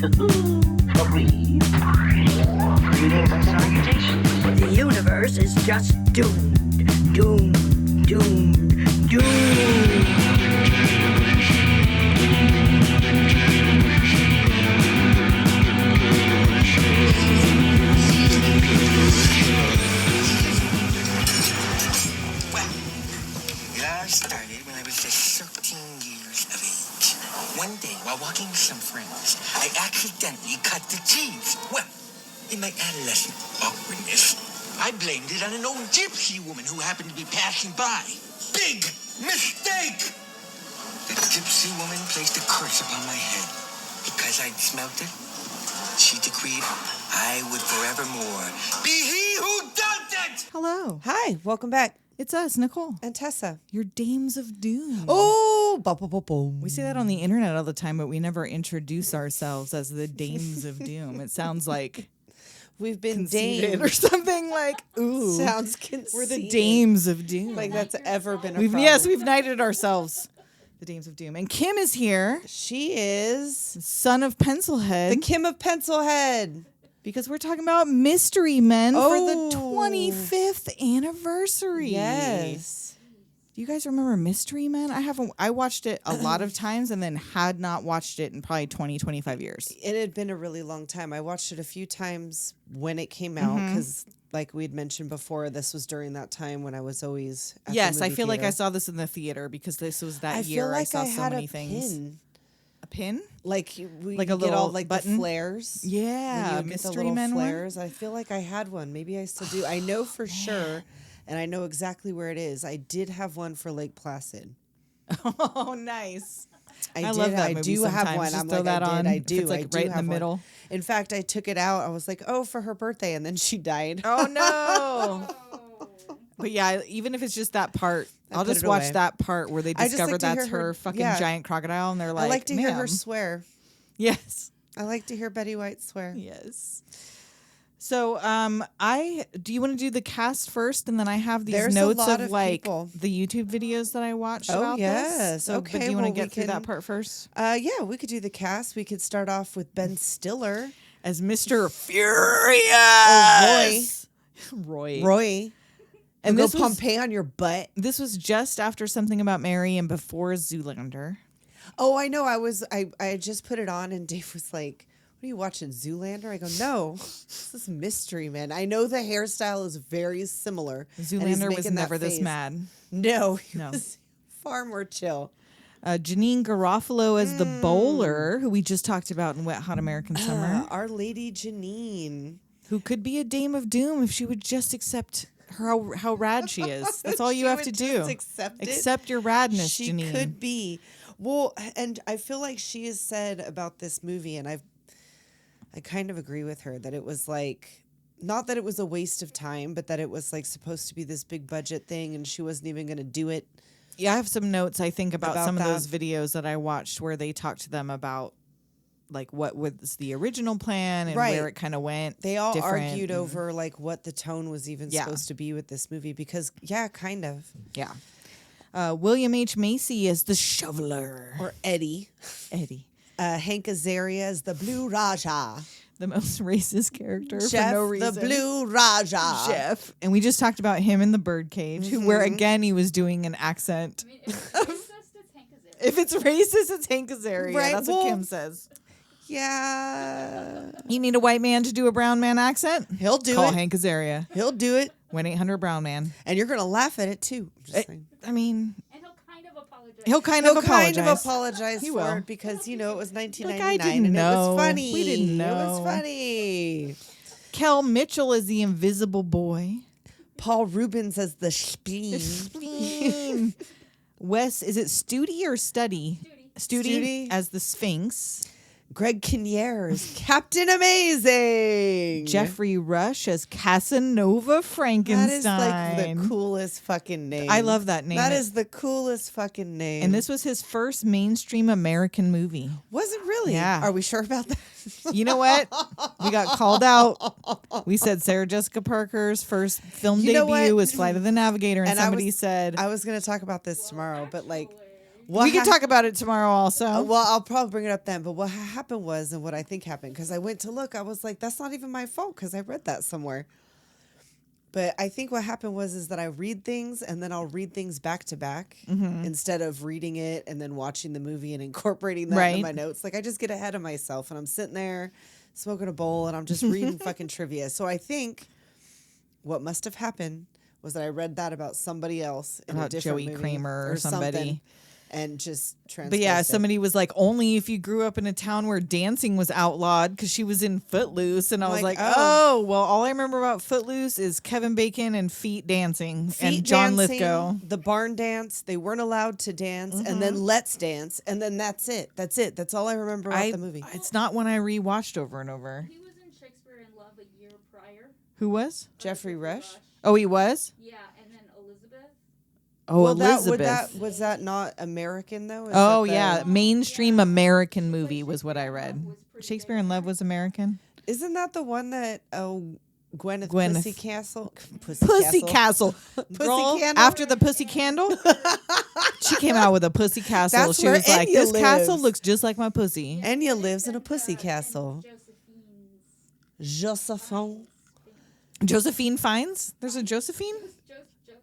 Agreed. Greetings and salutations. The universe is just doomed. Doomed. Doomed. Doomed. Started when I was just 13 years of age. One day, while walking with some friends, I accidentally cut the cheese. Well, in my adolescent awkwardness, I blamed it on an old gypsy woman who happened to be passing by. Big mistake! The gypsy woman placed a curse upon my head. Because I'd smelt it, she decreed I would forevermore be he who does it! Hello. Hi, welcome back. It's us, Nicole. And Tessa. Your Dames of Doom. Oh, boom. We say that on the internet all the time, but we never introduce ourselves as the Dames of Doom. It sounds like we've been conceited damed or something like, ooh. Sounds conceited. We're the Dames of Doom. Like that's ever been a problem. Yes, we've knighted ourselves. The Dames of Doom. And Kim is here. She is. Son of Pencilhead. The Kim of Pencilhead. Because we're talking about Mystery Men for the Oh. 25th anniversary. Yes. Do you guys remember Mystery Men? I watched it a lot of times and then had not watched it in probably 20, 25 years. It had been a really long time. I watched it a few times when it came out because, like we'd mentioned before, this was during that time when I was always at Yes, the I movie feel like I theater. saw this in the theater because this was that I year feel like I saw so had many a things. pin. A pin? Like we Like a get all little like button? the flares. Yeah, When you would get the Mystery little Men one? flares. I feel like I had one. Maybe I still do. I know for sure, and I know exactly where it is. I did have one for Lake Placid. Oh, nice. I love that I movie do have sometimes. one. Just I'm throw like, that I on did. I if do. it's, like, I do right in the have one. middle. In fact, I took it out. I was like, oh, for her birthday, and then she died. Oh, no. But yeah, even if it's just that part, I'll put just it watch away. that part where they I just discover like to that's hear her her- fucking yeah. giant crocodile, and they're like, I like to hear her "Ma'am." swear. Yes. I like to hear Betty White swear. Yes. So, do you want to do the cast first, and then I have these There's a notes lot of of like people. the YouTube videos that I watched Oh, about this. yes. So, but Okay, do you want to well, we get through that can- part first? Yeah, we could do the cast. We could start off with Ben Stiller. As Mr. Furious. Oh, Roy. Roy. And Go this was, Pompeii on your butt. this was just after Something About Mary and before Zoolander. Oh, I know. I had just put it on, and Dave was like, "What are you watching, Zoolander?" I go, "No, this is Mystery Men." I know the hairstyle is very similar. and he's Zoolander was making that never this face. mad. No, he No. was far more chill. Janeane Garofalo as the bowler, who we just talked about in Wet Hot American Summer, Our Lady Janine. who could be a Dame of Doom if she would just accept how rad she is. That's all you She have would to do. just accept it. Accept your radness, She Janine. could be. Well, and I feel like she has said about this movie, and I kind of agree with her that it was like, not that it was a waste of time, but that it was like supposed to be this big budget thing, and she wasn't even going to do it. Yeah, I have some notes, I think, about some of that. those videos that I watched where they talked to them about like what was the original plan and Right. where it kind of went. They all different argued and- over like what the tone was even Yeah. supposed to be with this movie because, yeah, kind of. Yeah. William H. Macy as the shoveler. Or Eddie. Eddie. Hank Azaria as the Blue Raja. The most racist character Jeff, for no reason. the Blue Raja. Jeff. And we just talked about him in the birdcage, where Mm-hmm. again he was doing an accent. I mean, if it's racist, it's Hank Azaria. If it's racist, it's Hank Azaria. Right, That's well- what Kim says. Yeah. You need a white man to do a brown man accent? He'll do Call it. Hank Azaria. He'll do it. 1-800-BROWN man. And you're going to laugh at it too. I'm just saying. I mean, And he'll kind of apologize. he'll kind He'll of apologize. kind of apologize He for will. it because, you know, it was Like, 1999 I didn't and know. it was funny. We didn't It was know. funny. Kel Mitchell is the invisible boy. Paul Reubens as the Spleen. Spleen. Wes, is it Studi or Studi? Studi. as the Sphinx. Greg Kinnear as Captain Amazing. Geoffrey Rush as Casanova Frankenstein. That is like the coolest fucking name. I love that name. That is the coolest fucking name. And this was his first mainstream American movie. was it really? Yeah. Are we sure about that? You know what? We got called out. We said Sarah Jessica Parker's first film You know debut what? was Flight of the Navigator, and And I somebody was- said, I was going to talk about this tomorrow, but like We can talk about it tomorrow also. Well, I'll probably bring it up then. But what happened was, and what I think happened, because I went to look, I was like, that's not even my fault because I read that somewhere. But I think what happened is that I read things and then I'll read things back to back instead of reading it and then watching the movie and incorporating that in my notes. Like I just get ahead of myself and I'm sitting there smoking a bowl and I'm just reading fucking trivia. So I think what must have happened was that I read that about somebody else in a different Joey movie Kramer or somebody. And just transposed But yeah, it. somebody was like, only if you grew up in a town where dancing was outlawed, because she was in Footloose. And I was like, oh, well, all I remember about Footloose is Kevin Bacon and feet dancing and John Lithgow. The barn dance, they weren't allowed to dance, and then Let's Dance, and then that's it. That's it. That's all I remember about the movie. It's not one I rewatched over and over. He was in Shakespeare in Love a year prior. Who was? Geoffrey Rush? Oh, he was? Yeah, and then Elizabeth. Oh, Well, Elizabeth. was that not American, though? Is Oh, that yeah. Mainstream American movie was what I read. Shakespeare in Love was American. Isn't that the one that Gwyneth Pussy Castle? Pussy Castle. Girl, Candle? after the Pussy Candle, she came out with a Pussy Castle. That's She where was like, Enya this castle lives. looks just like my pussy. Enya lives in a pussy castle. Josephine's. Josephine. Josephine Fiennes? There's a Josephine?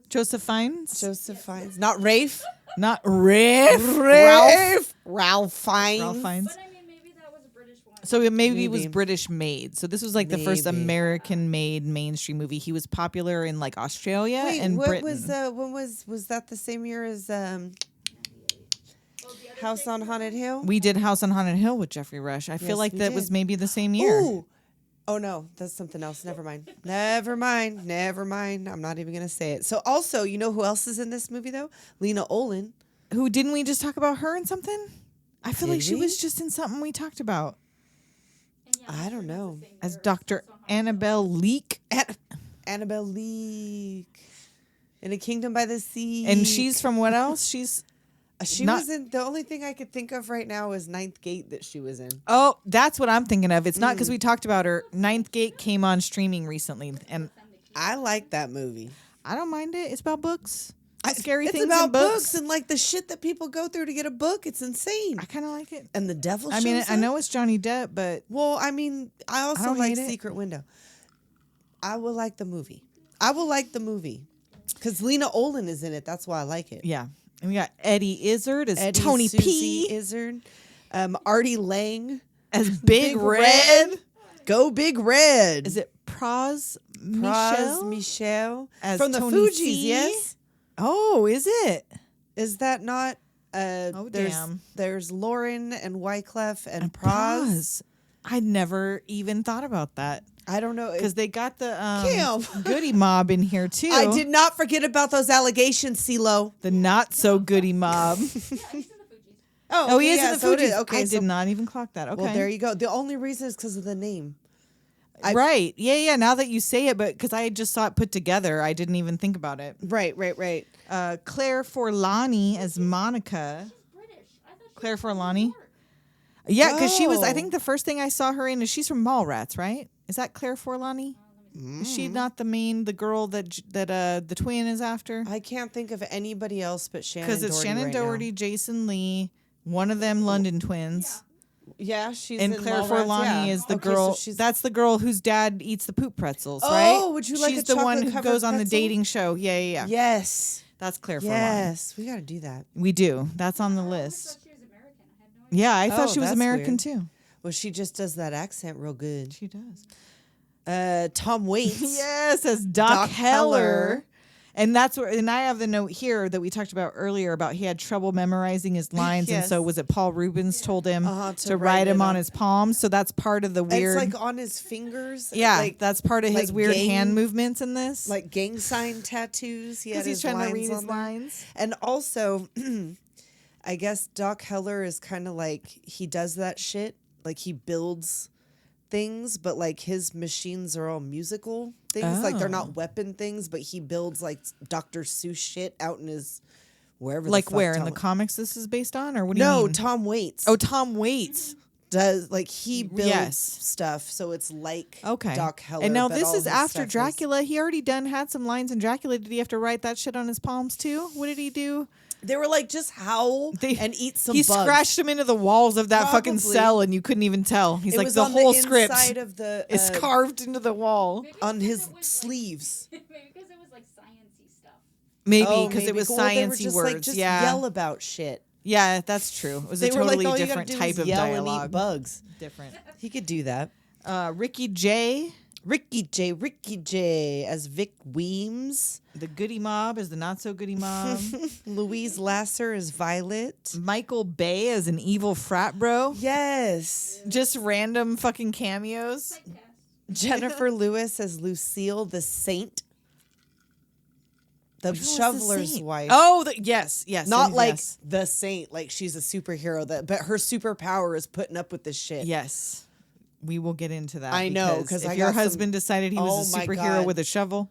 Joseph Fiennes? Joseph Fiennes. Not Rafe. Not Riff. Ralph Fiennes. Ralph Fiennes. But I mean, maybe that was a British one. So it maybe it was Maybe. British made. So this was like the first Maybe. American made mainstream movie. He was popular in like Australia Wait, and what Britain. was that the same year as House on Haunted Hill? We did House on Haunted Hill with Geoffrey Rush. I feel Yes, like we that did. was maybe the same year. Ooh. Oh no, that's something else. Never mind. Never mind. I'm not even gonna say it. So also, you know who else is in this movie though? Lena Olin. Who didn't we just talk about her in something? I feel like Did she we? was just in something we talked about I don't know. as Dr. Annabelle Leake. Annabelle Leake. In a Kingdom by the Sea. And she's from what else? She not- was in. The only thing I could think of right now is Ninth Gate that she was in. Oh, that's what I'm thinking of. It's not because we talked about her. Ninth Gate came on streaming recently, and I like that movie. I don't mind it. It's about books. Scary It's things about in books. and like the shit that people go through to get a book. It's insane. I kind of like it. And the devil. I mean, shows I up? know it's Johnny Depp, but Well, I mean, I also don't like hate it. Secret Window. I will like the movie. Because Lena Olin is in it. That's why I like it. yeah. And we got Eddie Izzard as Eddie, Tony Susie P. Izzard, Artie Lang as Big Red. Go Big Red. Is it Pras Pras Michel? Michel As from the Tony Fugees? C? Yes. Oh, is it? Is that not? Oh, damn. There's Lauren and Wyclef and Pras. Pras. I never even thought about that I don't know. because they got the Kim. Goody Mob in here too. I did not forget about those allegations, CeeLo. The not so Goody Mob. Oh, he is in the so it is. Fugees. Okay, I so- did not even clock that. Okay. Well, there you go. The only reason is because of the name. Right. Yeah. Now that you say it, but because I just saw it put together, I didn't even think about it. Right. Claire Forlani as Monica. British. I thought she Claire was from New Forlani? York. Yeah, because she was. I Oh. think the first thing I saw her in is she's from Mallrats, right? Is that Claire Forlani? Is she not the girl that the twin is after? I can't think of anybody else but Shannon Because it's Doherty Shannon right now. Doherty, Jason Lee, one of them London twins, Yeah, she's and in Claire Mallrats, Forlani yeah. is the Okay, so girl. she's- That's the girl whose dad eats the poop pretzels, Oh, right? would you like She's a the one who chocolate-covered goes on the pretzel? dating show. Yeah. Yes. That's Claire Forlani. Yes. We got to do that. We do. That's on the I list. thought she was American. I had no idea. Yeah, I thought Oh, she was that's American weird. too. Well, she just does that accent real good. She does. Tom Waits. Yes, as Doc Heller. And that's where, and I have the note here that we talked about earlier about he had trouble memorizing his lines, and so Yes. was it Paul Reubens told him to to write write him it on on- his palms? So that's part of the weird. It's like on his fingers. yeah, Like, that's part of his like weird gang- hand movements in this. like gang sign tattoos. He had because he's his trying to lines read his on there. lines. And also, I guess Doc Heller is kind of like, he does that shit. Like he builds things, but like his machines are all musical things. Like they're Oh. not weapon things, but he builds like Dr. Seuss shit out in his wherever. Like the fuck where in Tom- the comics this is based on, or what do you No, mean? Tom Waits. Oh, Tom Waits. Does like he builds Yes. stuff, so it's like Okay. Doc Heller. And now but this all is his after stuff Dracula. He already had some lines in Dracula. Did he have to write that shit on his palms too? What did he do? They were like, just howl and eat some He bugs. scratched him into the walls of that fucking Probably. cell, and you couldn't even tell. He's It like, was the on whole the script inside of the is carved into the wall. Maybe on because his it was, like- sleeves. Maybe because it was like sciencey stuff. Maybe because it was Well, they were sciencey just words. like, just yeah, yell about shit. yeah, that's true. It was They a were totally like, all you different gotta do type is of yell dialogue. and eat bugs. Different. He could do that. Ricky J, Ricky J as Vic Weems. the goody mob is the not so goody mob. Louise Lasser as Violet. Michael Bay as an evil frat bro. Yes. Just random fucking cameos. Jennifer Lewis as Lucille the Saint. The Which one was the shoveler's saint? wife. Oh, yes. Not like yes. the saint, like she's a superhero, but her superpower is putting up with this shit. Yes. We will get into that. I know, 'cause if I your got some- husband decided he was a Oh my superhero God. with a shovel,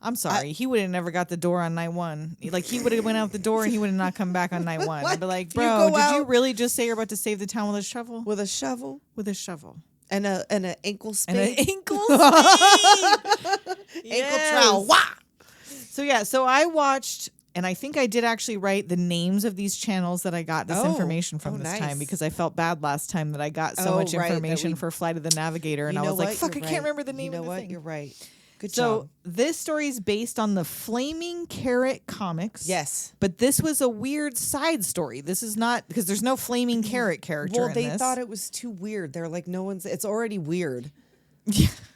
I'm sorry, he would have never got the door on night one. Like he would have went out the door and he would have not come back on night one. I'd be like, You bro, go did you out- really just say you're about to save the town with a shovel? With a shovel With a shovel and an ankle and an spade. ankle spade. Ankle trowel. Wah! So I watched. And I think I did actually write the names of these channels that I got this Oh. information from Oh, this nice. time because I felt bad last time that I got so Oh, much right, that information we- for Flight of the Navigator, and You I know was like, what? "Fuck, I You're can't right. remember the name You know of the what? thing." You're right. Good So job. this story is based on the Flaming Carrot comics. Yes. But this was a weird side story. This is not because there's no Flaming Carrot character. Well, in they this. thought it was too weird. They're like, no one's. It's already weird.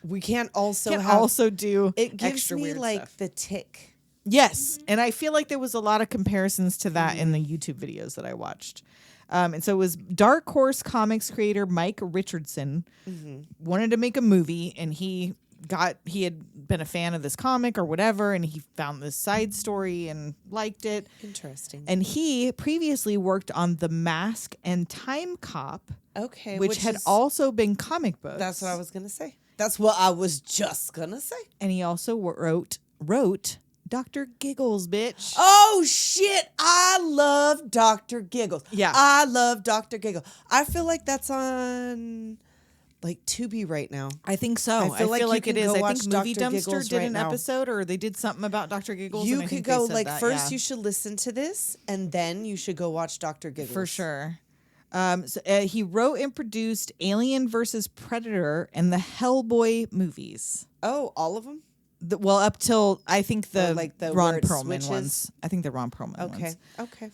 We can't also Can have. also do It gives extra me weird like stuff. the tick. Yes, and I feel like there was a lot of comparisons to that in the YouTube videos that I watched. And so it was Dark Horse Comics creator Mike Richardson wanted to make a movie, and he had been a fan of this comic or whatever, and he found this side story and liked it. Interesting. And he previously worked on The Mask and Time Cop, Okay, which had is- also been comic books. That's what I was gonna say. That's what I was just gonna say. And he also wrote Dr. Giggles, bitch. Oh shit! I love Dr. Giggles. Yeah. I love Dr. Giggles. I feel like that's on like Tubi right now. I think so. I feel like you it could is. go I watch think Movie Dr. Dumpster Giggles did right an now. episode, or they did something about Dr. Giggles. You and I could think they go said like that, first. yeah. You should listen to this, and then you should go watch Dr. Giggles For sure. He wrote and produced Alien vs. Predator and the Hellboy movies. Oh, all of them. Well, up till I think the, like the Ron where it Perlman switches? ones. I think the Ron Perlman Okay. ones. Okay.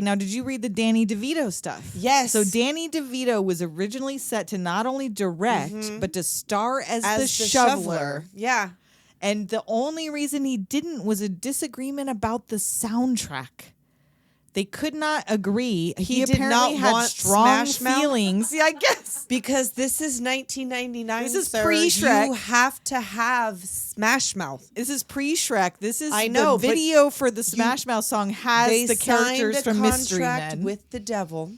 Now did you read the Danny DeVito stuff? Yes. So Danny DeVito was originally set to not only direct but to star as the shoveler. Yeah. And the only reason he didn't was a disagreement about the soundtrack. They could not agree. He did apparently not had want strong Smash Mouth? feelings. Yeah, I guess. Because this is 1999. This is sir. pre-Shrek. You have to have Smash Mouth. This is pre-Shrek. This is I know, the but video for the Smash Mouth song has They the characters signed from a Mystery contract Men. with the devil,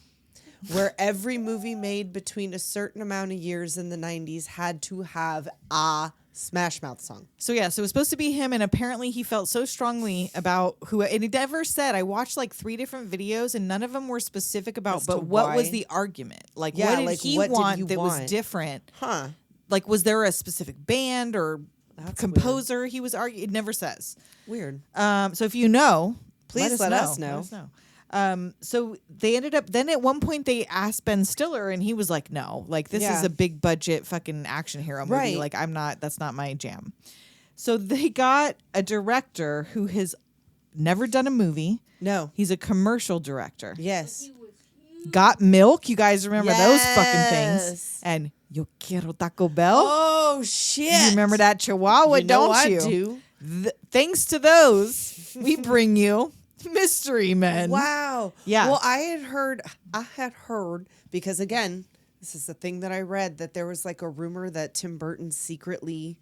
where every movie made between a certain amount of years in the 90s had to have a Smash Mouth song. So yeah, so it was supposed to be him, and apparently he felt so strongly about who. And he never said. I watched like 3 different videos, and none of them were specific about. As to But what was why? the argument? Like, Yeah, what did like, he what did want you that was want? different? Huh. Like, was there a specific band or That's composer he was arguing? It never says. Weird. So if you know, Please let us know. Let us know. So they ended up. Then at one point they asked Ben Stiller, and he was like, "No, like this Yeah. is a big budget fucking action hero movie. Right. Like I'm not. That's not my jam." So they got a director who has never done a movie. No. He's a commercial director. Yes. Got Milk. You guys remember those fucking things? Yes. And Yo Quiero Taco Bell. Oh shit. You remember that Chihuahua, You know don't I you? do. Thanks to those, we bring you Mystery Men. Wow. Yeah. Well, I had heard because again, this is the thing that I read that there was like a rumor that Tim Burton secretly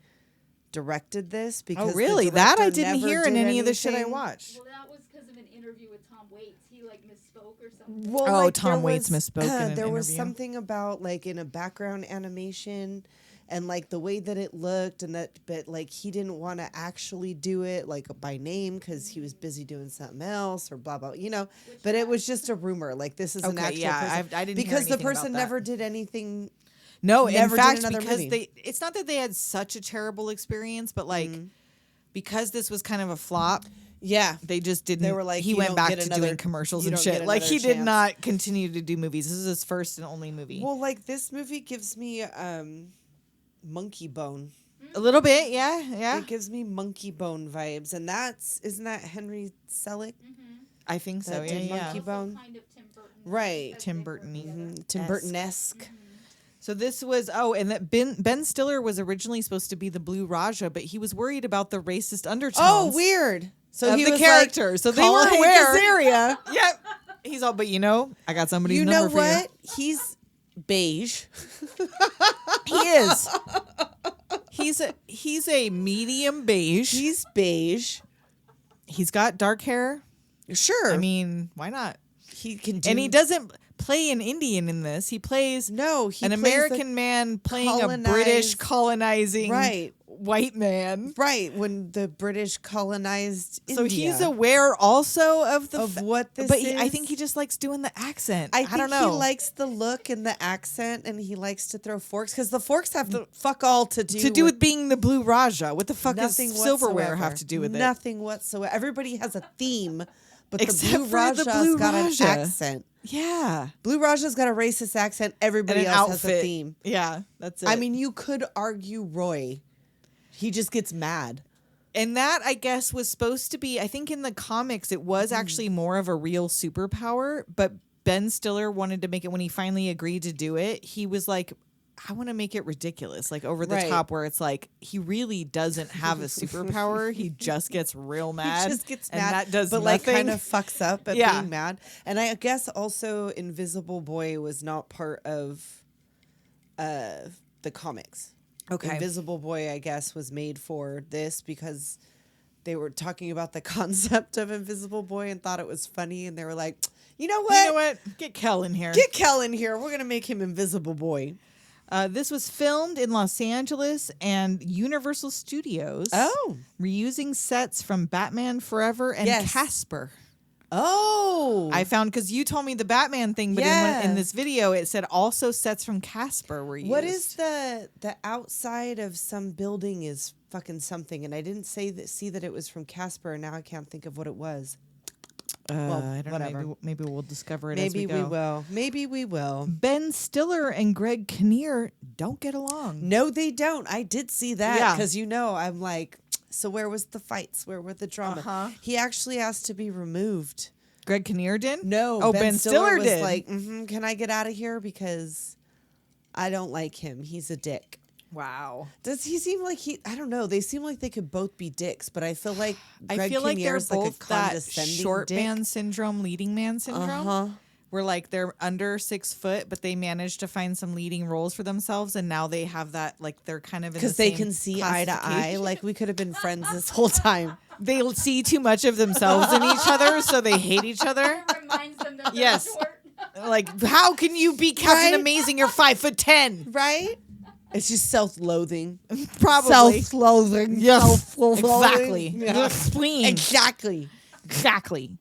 directed this because Oh, the really? That I director didn't never hear in did any of the shit I anything. watched. Well, that was because of an interview with Tom Waits. He like misspoke or something. Well, Oh, like, Tom there Waits was- misspoke in an There was interview. something about like in a background animation and like the way that it looked and that, but like he didn't want to actually do it like by name because he was busy doing something else or blah blah, you know. But it was just a rumor. Like this is an Okay, actual yeah, person. I didn't hear because the anything about person that. never did anything. No, in Never did fact, another because movie. it's not that they had such a terrible experience, but like because this was kind of a flop, Yeah. They just didn't. They were like, he "You went don't back get to another- doing commercials you and don't shit. get Like he another did chance." not continue to do movies. This is his first and only movie. Well, like this movie gives me Monkey Bone. A little bit, yeah. It gives me Monkey Bone vibes, and isn't that Henry Selick? I think so. That did Yeah. Monkey Bone. Kind of Tim Burton. Right. Tim Burton. Tim Burton-esque. So this was and that Ben Stiller was originally supposed to be the Blue Raja, but he was worried about the racist undertones. Oh, weird. So of he the was character. Like, so they call were Hank aware. Azaria. Yep. He's all, but I got somebody's You number know for what? He's beige. He is. He's a medium beige. He's beige. He's got dark hair. Sure. I mean, why not? he can do. And he doesn't play an Indian in this. He plays He an plays the- American man playing a British colonizing white man. Right, when the British colonized So India. he's aware also of what this but is. I think he just likes doing the accent. I I think don't know. he likes the look and the accent, and he likes to throw forks because the forks have the fuck all to do with being the Blue Raja. What the fuck does nothing silverware whatsoever. have to do with it? Nothing whatsoever. Everybody has a theme, but Except the Blue for Raja's the Blue got Raja. an accent. Yeah. Blue Raja's got a racist accent. Everybody And an else outfit. has a theme. Yeah, that's it. I mean, you could argue Roy. He just gets mad. And that, I guess, was supposed to be, I think in the comics, it was actually more of a real superpower. But Ben Stiller wanted to make it, when he finally agreed to do it, he was like, I want to make it ridiculous, like over the Right. top, where it's like, he really doesn't have a superpower. He just gets real mad. He just gets and mad, that does but nothing. like kind of fucks up at Yeah. being mad. And I guess also Invisible Boy was not part of the comics. Okay. Invisible Boy, I guess, was made for this because they were talking about the concept of Invisible Boy and thought it was funny, and they were like, you know what? Get Kel in here. Get Kel in here. We're gonna make him Invisible Boy. This was filmed in Los Angeles and Universal Studios. Oh. Reusing sets from Batman Forever and Yes. Casper. Oh, I found, because you told me the Batman thing, but in this video it said also sets from Casper were used. what is the outside of some building is fucking something, and I didn't see that it was from Casper, and now I can't think of what it was. Well, I don't whatever. know. Maybe we'll discover it as Maybe we go. we will. Maybe we will. Ben Stiller and Greg Kinnear don't get along. No, they don't. I did see that Yeah. because I'm like, so where was the fights? Where were the drama? Uh-huh. He actually asked to be removed. Greg Kinnear did? No, Oh, Ben Stiller was did. like, can I get out of here because I don't like him. He's a dick. Wow. Does he seem like I don't know. They seem like they could both be dicks, but I feel like I Greg feel like they're Kinnear's like a both that condescending short dick. man syndrome, leading man syndrome. Uh-huh. Where like they're under 6 foot, but they managed to find some leading roles for themselves, and now they have that, like, they're kind of in Because the they same can see eye to eye. classification. Like we could have been friends this whole time. They see too much of themselves in each other, so they hate each other. It reminds them that they're Yes. short. Like, how can you be Captain Right? Amazing? You're 5'10". Right? It's just self-loathing. Probably. Self-loathing. Yes, Self-loathing. exactly. Yeah. Spleen. Exactly. Exactly.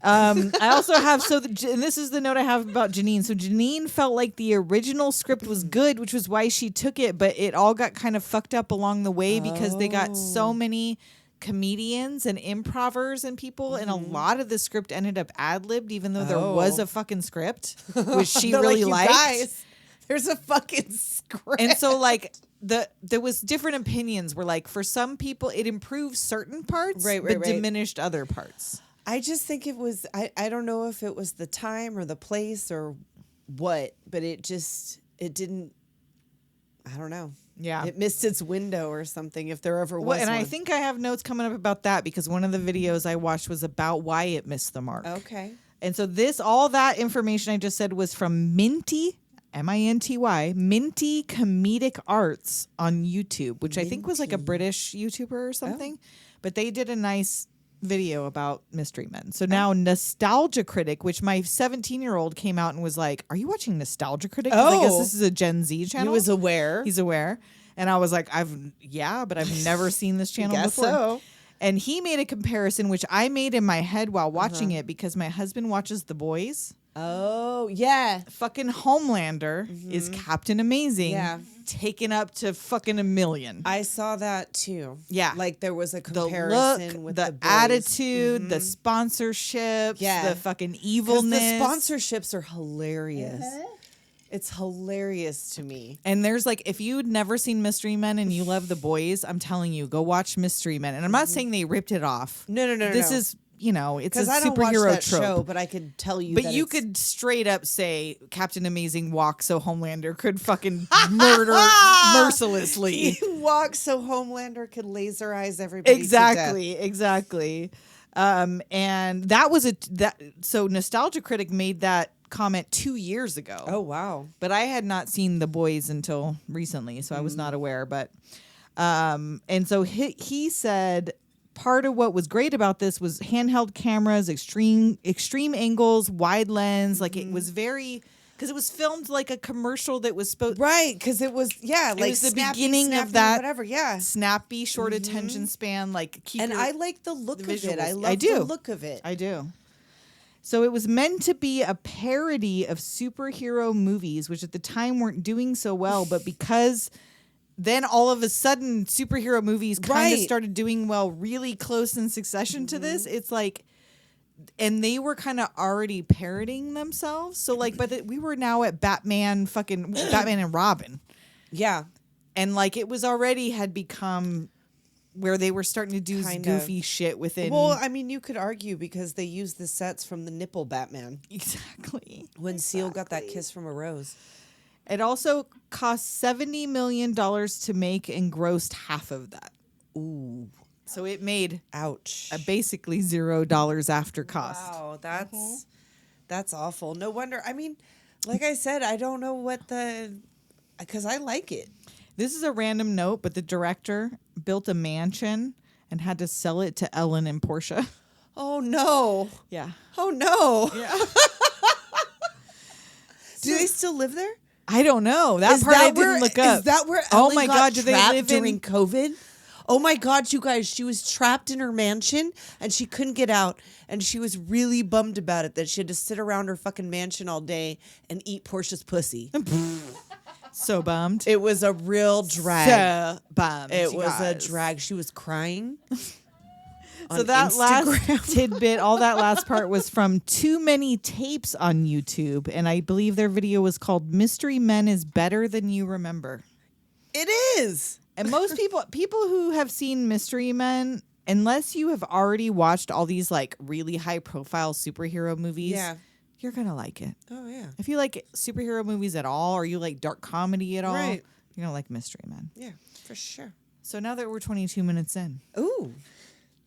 I also have, and this is the note I have about Janeane. So Janeane felt like the original script was good, which was why she took it, but it all got kind of fucked up along the way because they got so many comedians and improvers and people, and a lot of the script ended up ad-libbed, even though there was a fucking script, which she They're really like, liked. "You guys, there's a fucking script." And so, like, there was different opinions where, like, for some people it improved certain parts, Right, but right. diminished other parts. I just think it was, I don't know if it was the time or the place or what, but it didn't, I don't know. Yeah. It missed its window or something if there ever was And one. I think I have notes coming up about that because one of the videos I watched was about why it missed the mark. Okay. And so all that information I just said was from Minty, M-I-N-T-Y, Minty Comedic Arts on YouTube, which I think was like a British YouTuber or something. But they did a nice video about Mystery Men. So now Nostalgia Critic, which my 17-year-old came out and was like, "Are you watching Nostalgia Critic?" 'Cause I guess Oh. this is a Gen Z He channel. was aware. He's aware. And I was like, but I've never seen this channel Guess before. so. And he made a comparison, which I made in my head while watching it because my husband watches The Boys. Oh, yeah. Fucking Homelander is Captain Amazing. Yeah. Taken up to fucking 1 million. I saw that too. Yeah. Like there was a The comparison look, with the boys. attitude, the sponsorships, Yeah. the fucking 'Cause evilness. the sponsorships are hilarious. It's hilarious to me. And there's like, if you'd never seen Mystery Men and you love the boys, I'm telling you, go watch Mystery Men. And I'm not saying they ripped it off. No. This is, it's a because I don't watch superhero that trope. show, but I could tell you. But that you it's- could straight up say Captain Amazing walks so Homelander could fucking murder mercilessly. He walks so Homelander could laser eyes everybody. Exactly. And that was so Nostalgia Critic made that comment 2 years ago. Oh wow! But I had not seen The Boys until recently, so I was not aware. But and so he said part of what was great about this was handheld cameras, extreme angles, wide lens. Like it was very, because it was filmed like a commercial that was supposed Right, because it was it like was the snappy, beginning snappy, of that whatever. Yeah, snappy, short attention span. Like keep and your- I like the look the of it. visuals. I love I do. the look of it. I do. So it was meant to be a parody of superhero movies, which at the time weren't doing so well, but because then all of a sudden superhero movies kind of Right. started doing well really close in succession to this. It's like, and they were kind of already parodying themselves. So like, but we were now at Batman and Robin. Yeah, And like it was already had become where they were starting to do Kind goofy shit within. well, I mean, you could argue because they used the sets from the Nipple Batman exactly. when Seal got that kiss from a rose. It also cost $70 million to make and grossed half of that. Ooh, So it made ouch! basically $0 after cost. Wow, that's awful. No wonder. I mean, like I said, I don't know because I like it. This is a random note, but the director built a mansion and had to sell it to Ellen and Portia. Oh no! Yeah. Oh no! Yeah. Do they still live there? I don't know. That part I didn't look up. Is that where Oh Ellen my got God, do they trapped live during in COVID? Oh my God, you guys, she was trapped in her mansion and she couldn't get out and she was really bummed about it that she had to sit around her fucking mansion all day and eat Portia's pussy. So bummed. It was a real drag. So bummed. It you was a guys. drag. She was crying. So on that Instagram. last tidbit, all that last part was from Too Many Tapes on YouTube. And I believe their video was called Mystery Men is Better Than You Remember. It is. And most people who have seen Mystery Men, unless you have already watched all these like really high profile superhero movies, Yeah. you're going to like it. Oh yeah. If you like superhero movies at all, or you like dark comedy at all, Right. you're going to like Mystery Men. Yeah, for sure. So now that we're 22 minutes in, Ooh.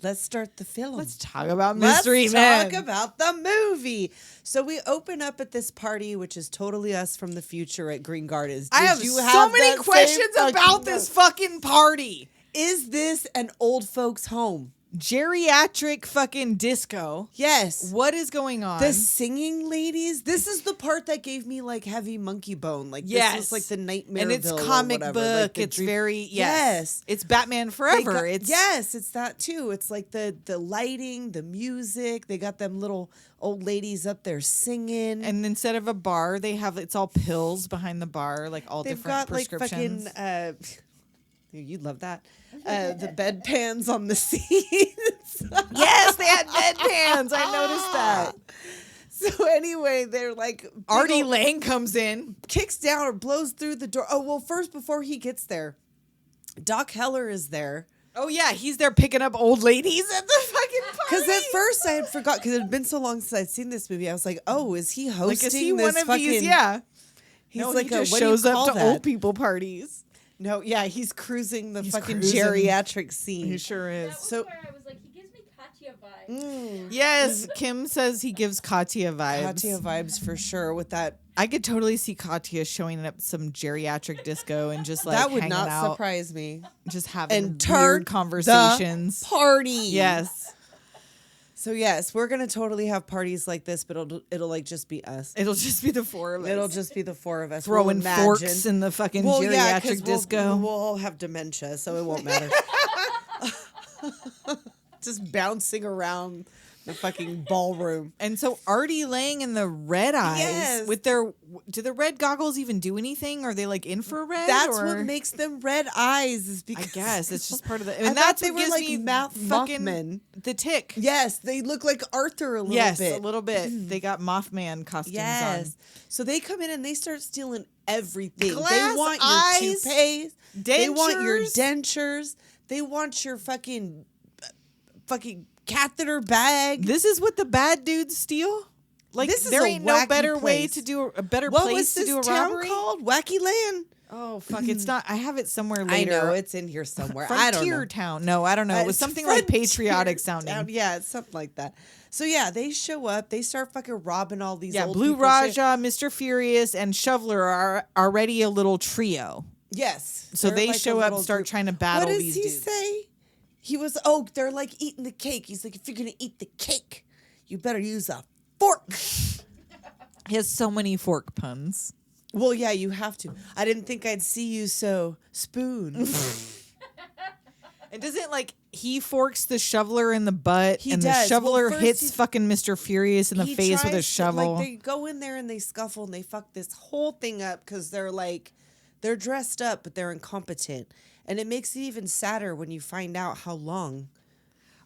Let's start the film. let's talk about Mystery Men. Let's talk about the movie. So we open up at this party, which is totally us from the future at Green Gardens. I Did have you so have many that questions same about fucking this note? fucking party. Is this an old folks' home? Geriatric fucking disco. Yes. What is going on? The singing ladies. This is the part that gave me like heavy monkey bone. Like Yes. this is like the nightmare. and it's comic book. It's very Yes. It's Batman They Forever. got- It's yes, it's that too. It's like the lighting, the music. They got them little old ladies up there singing. and instead of a bar, they have it's all pills behind the bar, like all they've different got like prescriptions. fucking you'd love that. The bedpans on the seats. yes, they had bedpans. I noticed that. So anyway, they're like Artie big ol- Lang comes in. kicks down or blows through the door. Oh well, first before he gets there, Doc Heller is there. Oh yeah, he's there picking up old ladies at the fucking party. Because at first I had forgot because it had been so long since I'd seen this movie. I was like, oh, is he hosting like, is he this one of fucking? these? Yeah. He's No, like he just what do you shows up call to that? old people parties. No, yeah, he's cruising the He's fucking cruising. geriatric scene. He sure That is. was So- where I was like, he gives me Katya vibes. Yes, Kim says he gives Katya vibes. Katya vibes for sure with that. I could totally see Katya showing up some geriatric disco and just like that would hanging not out, surprise me. just having And turn weird conversations. the party. Yes, So yes, we're gonna totally have parties like this, but it'll like just be us. it'll just be the four of us. It'll just be the four of us throwing We'll forks imagine. in the fucking Well, yeah, geriatric 'cause disco. We'll all have dementia, so it won't matter. Just bouncing around the fucking ballroom. And so Artie laying in the red eyes Yes. with their, do the red goggles even do anything? Are they like infrared? That's or? what makes them red eyes. Is I because guess it's just part of the. I And thought that's they what were gives like me Mothman. fucking the tick. Yes, they look like Arthur a little Yes, bit. a little bit. They got Mothman costumes Yes. on. So they come in and they start stealing everything. Glass they want eyes, your toupees. They want your dentures. dentures. They want your fucking catheter bag. This is what the bad dudes steal. Like This is there a ain't no wacky better way place. to do a better What place was to this do a town robbery. called? Wacky Land. Oh fuck! It's not. I have it somewhere I later. know it's in here somewhere. Frontier I don't know. Town. No, I don't know. It was It's something like Frontier patriotic sounding. Town. Yeah, it's something like that. So yeah, they show up. They start fucking robbing all these. Yeah, old Blue people's shit. Raja, Mr. Furious, and Shoveler are already a little trio. Yes. So they're they like a show up, little start group. trying to battle What does these he dudes. say? He was, they're like eating the cake. He's like, if you're going to eat the cake, you better use a fork. He has so many fork puns. Well, yeah, you have to. I didn't think I'd see you so spoon. And doesn't like he forks the shoveler in the butt, He and does. the shoveler Well, first hits he- fucking Mr. Furious in the He face with a tries to- shovel. Like, they go in there and they scuffle and they fuck this whole thing up because they're dressed up, but they're incompetent. And it makes it even sadder when you find out how long.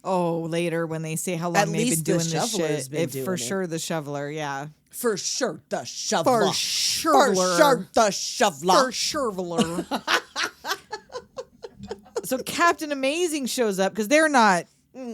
Oh, later when they say how At long they've been least the doing this shoveler's shit, been doing for it. sure the shoveler, yeah, For sure, the shoveler. For sure. For sure, the shoveler. for shoveler. So Captain Amazing shows up because they're not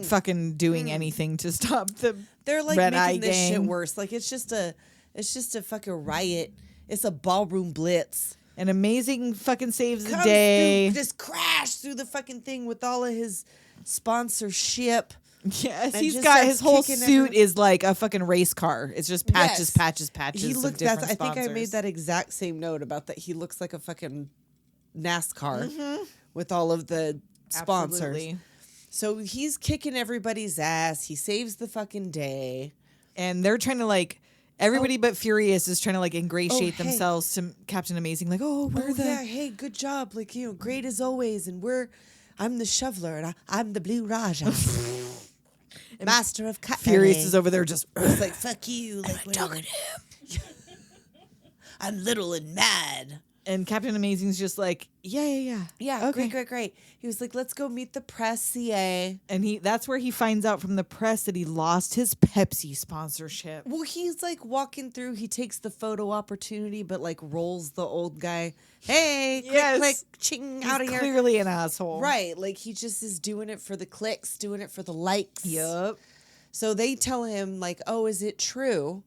fucking doing anything to stop the. They're like Red Eye making this shit Gang. worse. Like it's just a fucking riot. It's a ballroom blitz. And Amazing fucking saves the Comes day. through, just crash through the fucking thing with all of his sponsorship. Yes, and he's just got starts his whole kicking suit everyone. is like a fucking race car. It's just patches, Yes. patches, patches. He of looked. different I think I sponsors. made that exact same note about that. He looks like a fucking NASCAR with all of the sponsors. Absolutely. So he's kicking everybody's ass. He saves the fucking day. And they're trying to like everybody but Furious is trying to like ingratiate hey. themselves to Captain Amazing. Like, we're the Yeah, hey, good job. Like, great as always. And I'm the shoveler and I'm the Blue Raja. Master of cutlery. Furious is over there just. It's like, fuck you. Like, I'm talking to him. I'm little and mad. And Captain Amazing's just like, yeah. Yeah, Okay. great. He was like, let's go meet the press CA. And that's where he finds out from the press that he lost his Pepsi sponsorship. Well, he's like walking through. He takes the photo opportunity, but like rolls the old guy. Hey, Yes. click, ching, He's out of here. clearly an asshole. Right. Like he just is doing it for the clicks, doing it for the likes. Yup. So they tell him like, oh, is it true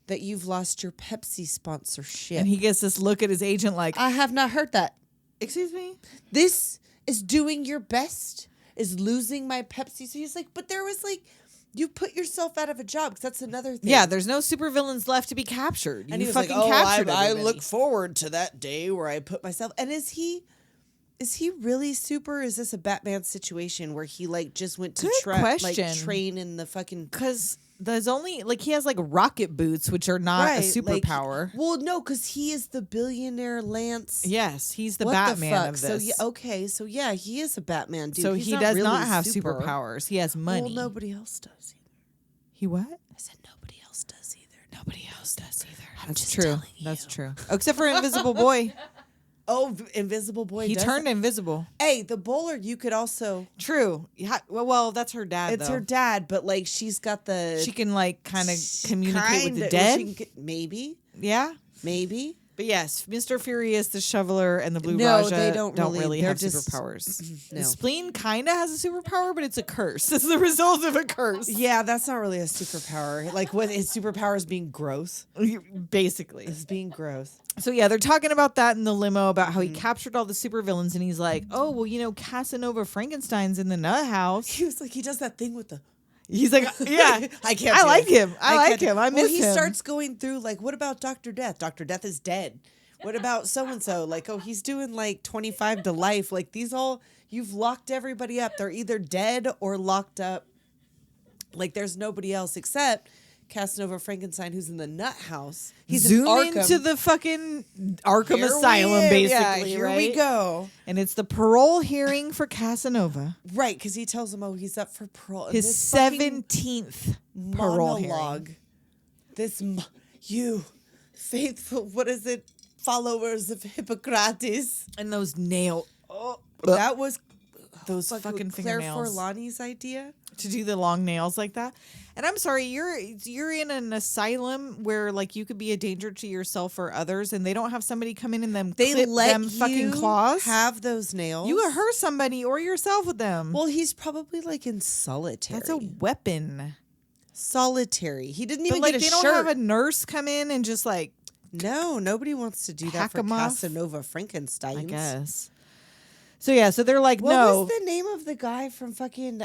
that you've lost your Pepsi sponsorship? And he gets this look at his agent like, I have not heard that. excuse me? This is doing your best, is losing my Pepsi. So he's like, but there was like, you put yourself out of a job because that's another thing. Yeah, there's no supervillains left to be captured. And you he was fucking like, captured I everybody. look forward to that day where I put myself. And is he really super? Is this a Batman situation where he like just went to Good question. train in the fucking? Because there's only like he has like rocket boots, which are not a like, superpower. well, no, because he is the billionaire Lance. Yes, he's the What Batman of So this. yeah, he is a Batman dude. So He's he does really not have super. superpowers. He has money. Well, nobody else does either. He what? I said nobody else does either. Nobody else does either. I'm That's just true. telling That's you. true. Oh, except for Invisible Boy. Oh, Invisible Boy. He does turned it? invisible. Hey, the bowler. You could also. True. Yeah, well, that's her dad. It's though. her dad, but like she's got the. She can like kind of communicate with the Kinda- dead. she can get- maybe. Yeah. But yes, Mr. Furious, the Shoveler, and the Blue No, Raja they don't really- have they're just- superpowers. No. Spleen kind of has a superpower, but it's a curse. It's the result of a curse. Yeah, that's not really a superpower. Like what his superpower is being gross. Basically. Is being gross. So yeah, they're talking about that in the limo about how Mm-hmm. he captured all the supervillains, and he's like, "Oh, well, Casanova Frankenstein's in the nut house." He was like, he does that thing with the. He's like, "Yeah, I can't. I do like it. him. I like can't do him. it. I miss Well, he him." starts going through like, what about Dr. Death? Dr. Death is dead. What about so and so? Like, oh, he's doing like 25 to life. Like these all, you've locked everybody up. They're either dead or locked up. Like there's nobody else except Casanova Frankenstein, who's in the nut house. He's Zoom in Arkham. into the fucking Arkham Asylum, basically. Here right? we go. And it's the parole hearing for Casanova. Right, because he tells him, he's up for parole. And His this fucking 17th parole monologue. hearing. You faithful, what is it? Followers of Hippocrates. And those nail. Oh, That was those fucking Claire fingernails. Forlani's idea. To do the long nails like that. And I'm sorry, you're in an asylum where like you could be a danger to yourself or others, and they don't have somebody come in and They clip let them fucking claws. have those nails. You could hurt somebody or yourself with them. Well, he's probably like in solitary. That's a weapon. Solitary. He didn't But even like get a they shirt. don't have a nurse come in and just like No, nobody wants to do that hack for 'em off. Casanova Frankenstein. I guess. So yeah, so they're like, What no. was the name of the guy from fucking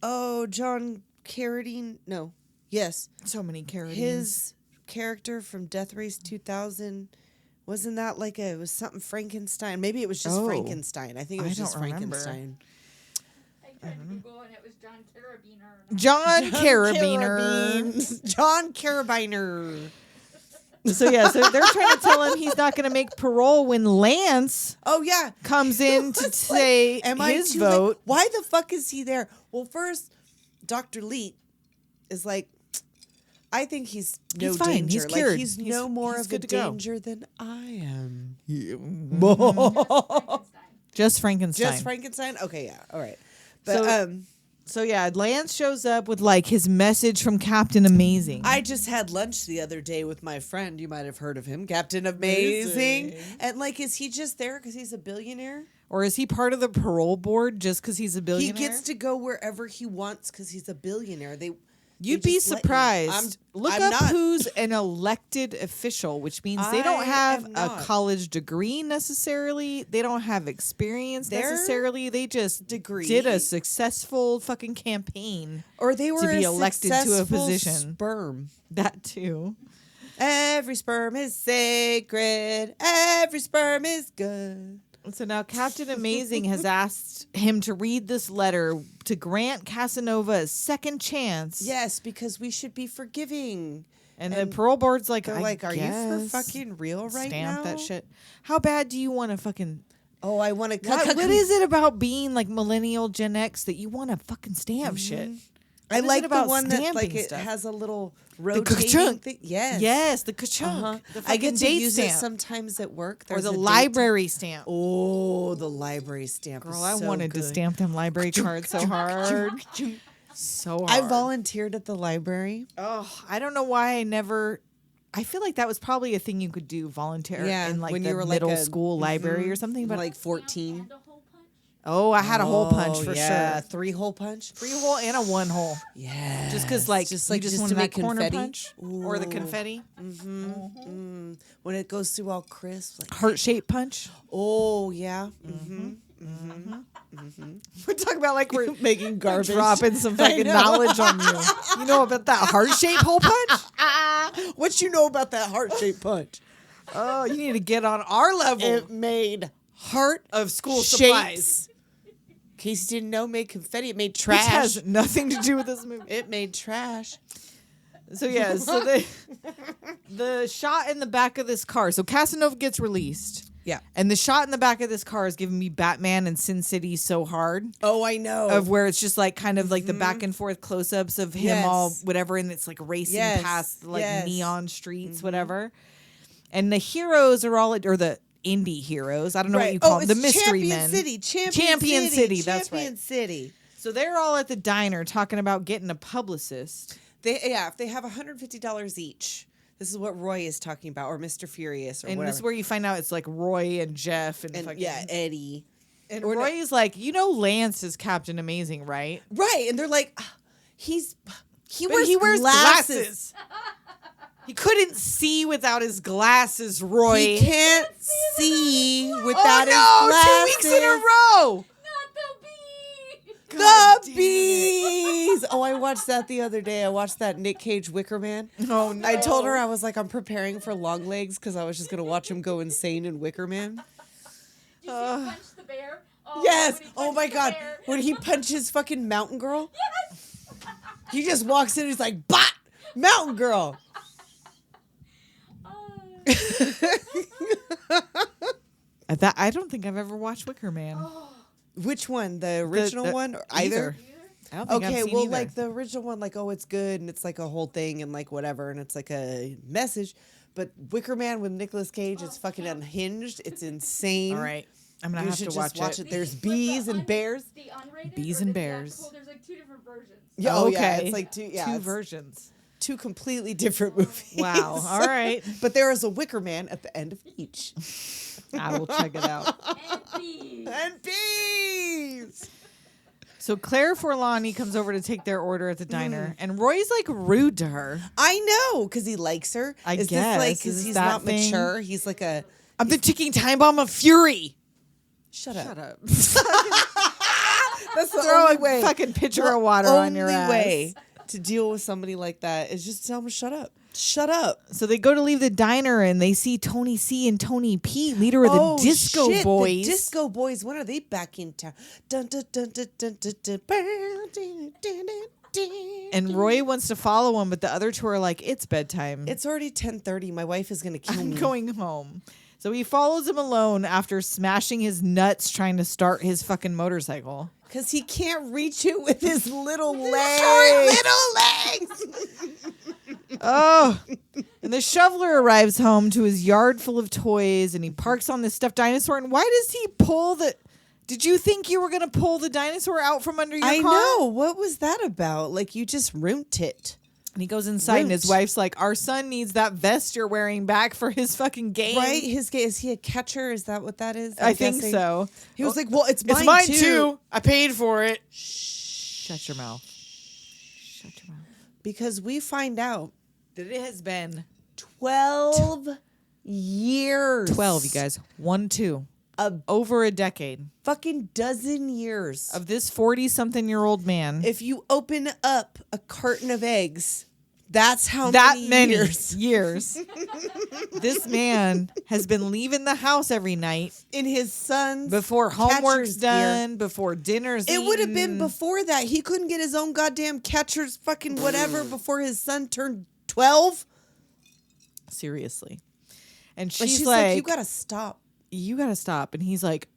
John Carradine? No. Yes. So many carotines. His character from Death Race 2000, wasn't that like it was something Frankenstein? Maybe it was just Oh. Frankenstein. I think it was I just don't remember. Frankenstein. I tried to Google and it was John Carabiner. John Carabiner. John Carabiner. So yeah, so they're trying to tell him he's not going to make parole when Lance Oh yeah. comes in to say Am I his too vote. late? Why the fuck is he there? Well, first, Dr. Leet is like, I think he's no He's fine. danger. He's Like cured. he's He's- no more he's of a good to go. danger than I am. Just Frankenstein. Just Frankenstein? Okay, yeah. All right. But So- So yeah, Lance shows up with like his message from Captain Amazing. I just had lunch the other day with my friend. You might have heard of him, Captain Amazing. And like, is he just there because he's a billionaire? Or is he part of the parole board just because he's a billionaire? He gets to go wherever he wants because he's a billionaire. You'd they be just let him. surprised. Look I'm up not. who's an elected official, which means they don't I have am a not. college degree necessarily. They don't have experience Their necessarily. They just degree- did a successful fucking campaign. Or they were be a elected to a successful position. Sperm. That too. Every sperm is sacred. Every sperm is good. So now Captain Amazing has asked him to read this letter to grant Casanova a second chance. Yes, because we should be forgiving. And the parole board's like, They're I like, are you for guess. fucking real right Stamp now? that shit. How bad do you want to fucking... Oh, I want to... What is it about being like millennial Gen X that you want to fucking stamp shit? I What is like it the about one that like stamping it stuff? has a little ka-chunk. rotating thing. Yes. Yes, the ka-chunk. Uh-huh. The I get fucking to date use stamp. it sometimes at work. Or There's the a date- library stamp. Oh, the library stamp. Girl, is I so wanted to good. stamp them library cards so hard. So hard. I volunteered at the library. Oh, I don't know why I never... I feel like that was probably a thing you could do volunteer in like when the you were like middle a school library or something. But like 14. And a hole punch. oh, I had a hole punch for yeah. sure. 3-hole punch. 3-hole and a 1-hole. Yeah. Just because, like, just you like just just wanted to make that corner confetti. punch or the Ooh. confetti, When it goes through all crisp. Like, heart shaped punch. oh, yeah. We're talking about like we're Making garbage. dropping some fucking knowledge on you. You know about that heart shaped hole punch? What you know about that heart-shaped punch? Oh, you need to get on our level It made heart of school shapes. supplies. In case you didn't know, made confetti. It made Which trash. has nothing to do with this movie. It made trash. So yeah, so the shot in the back of this car. So Casanova gets released. Yeah. And the shot in the back of this car is giving me Batman and Sin City so hard. Oh, I know. Of where it's just like kind of like the back and forth close ups of him Yes. all whatever, and it's like racing Yes. past like Yes. neon streets, whatever. And the heroes are all or the indie heroes. I don't know what you call them. The mystery Champion men. City. Champion City, that's right. Champion City. So they're all at the diner talking about getting a publicist. If they have $150 each. This is what Roy is talking about, or Mr. Furious, or And whatever. this is where you find out it's like Roy and Jeff and, and fucking, yeah, Eddie. And Or no- Roy is like, you know, Lance is Captain Amazing, right? Right, and they're like, he But wears he wears glasses. glasses. He couldn't see without his glasses, Roy. He can't see without oh his no! 2 glasses. weeks in a row. Not the bee. The bees. Oh, I watched that the other day. I watched that Nick Cage Wicker Man. Oh no! I told her I was like, I'm preparing for long legs because I was just gonna watch him go insane in Wicker Man. Did you see him punch the bear? Oh, Yes. when he Oh punched my the God. bear. When he punches fucking Mountain Girl. He just walks in and he's like, "Bot, Mountain Girl." I don't think I've ever watched Wicker Man. Which one? The original one? Or either? I don't think I've Okay, seen well, either. like the original one, like, oh, it's good, and it's like a whole thing, and like whatever, and it's like a message. But Wicker Man with Nicolas Cage is fucking unhinged. It's insane. All right, I'm gonna You have should to just watch it. There's bees and bears. The unrated Bees or and the bears. theatrical? There's like 2 different versions. Yeah, oh, yeah, Okay. it's like two Two versions. two completely different movies. Wow. All right, But there is a Wicker Man at the end of each. I will check it out. And bees. And bees. So Claire Forlani comes over to take their order at the diner, and Roy's like rude to her. I know, because he likes her. I Is guess. this like Is because this he's that not thing? mature? He's like a I'm the ticking time bomb of fury. shut up. up. That's the Throw only a way. fucking pitcher The of water on your only ass. way to deal with somebody like that is just tell him shut up. Shut up. So they go to leave the diner and they see Tony C and Tony P, leader of the Disco shit, Boys. The Disco Boys. When are they back in town? Dun, dun, dun, dun, dun, dun, dun, dun, dun, dun, And Roy wants to follow him, but the other two are like, it's bedtime. It's already 10:30. My wife is gonna kill I'm me. going home. So he follows him alone after smashing his nuts trying to start his fucking motorcycle. Because he can't reach it with his little legs. Oh. And the shoveler arrives home to his yard full of toys and he parks on this stuffed dinosaur. And why does he pull the... Did you think you were going to pull the dinosaur out from under your car? I know. What was that about? Like, you just ruined it. And he goes inside and his Root. wife's like, our son needs that vest you're wearing back for his fucking game. Right? Is he a catcher? Is that what that is? I I'm think guessing? so. He was like, well, it's It's mine too. I paid for it. Shut your mouth. Shut your mouth. Because we find out That it has been 12 years. 12, you guys. 1, 2. A Over a decade fucking dozen years. of this 40-something-year-old man. If you open up a carton of eggs, that's how that many many years. This man has been leaving the house every night In his son's before homework's catcher's gear. done, before dinner's It would have been eaten. before that. He couldn't get his own goddamn catcher's fucking whatever before his son turned 12. Seriously. And But she's she's like, like, you gotta stop. you gotta stop. And he's like,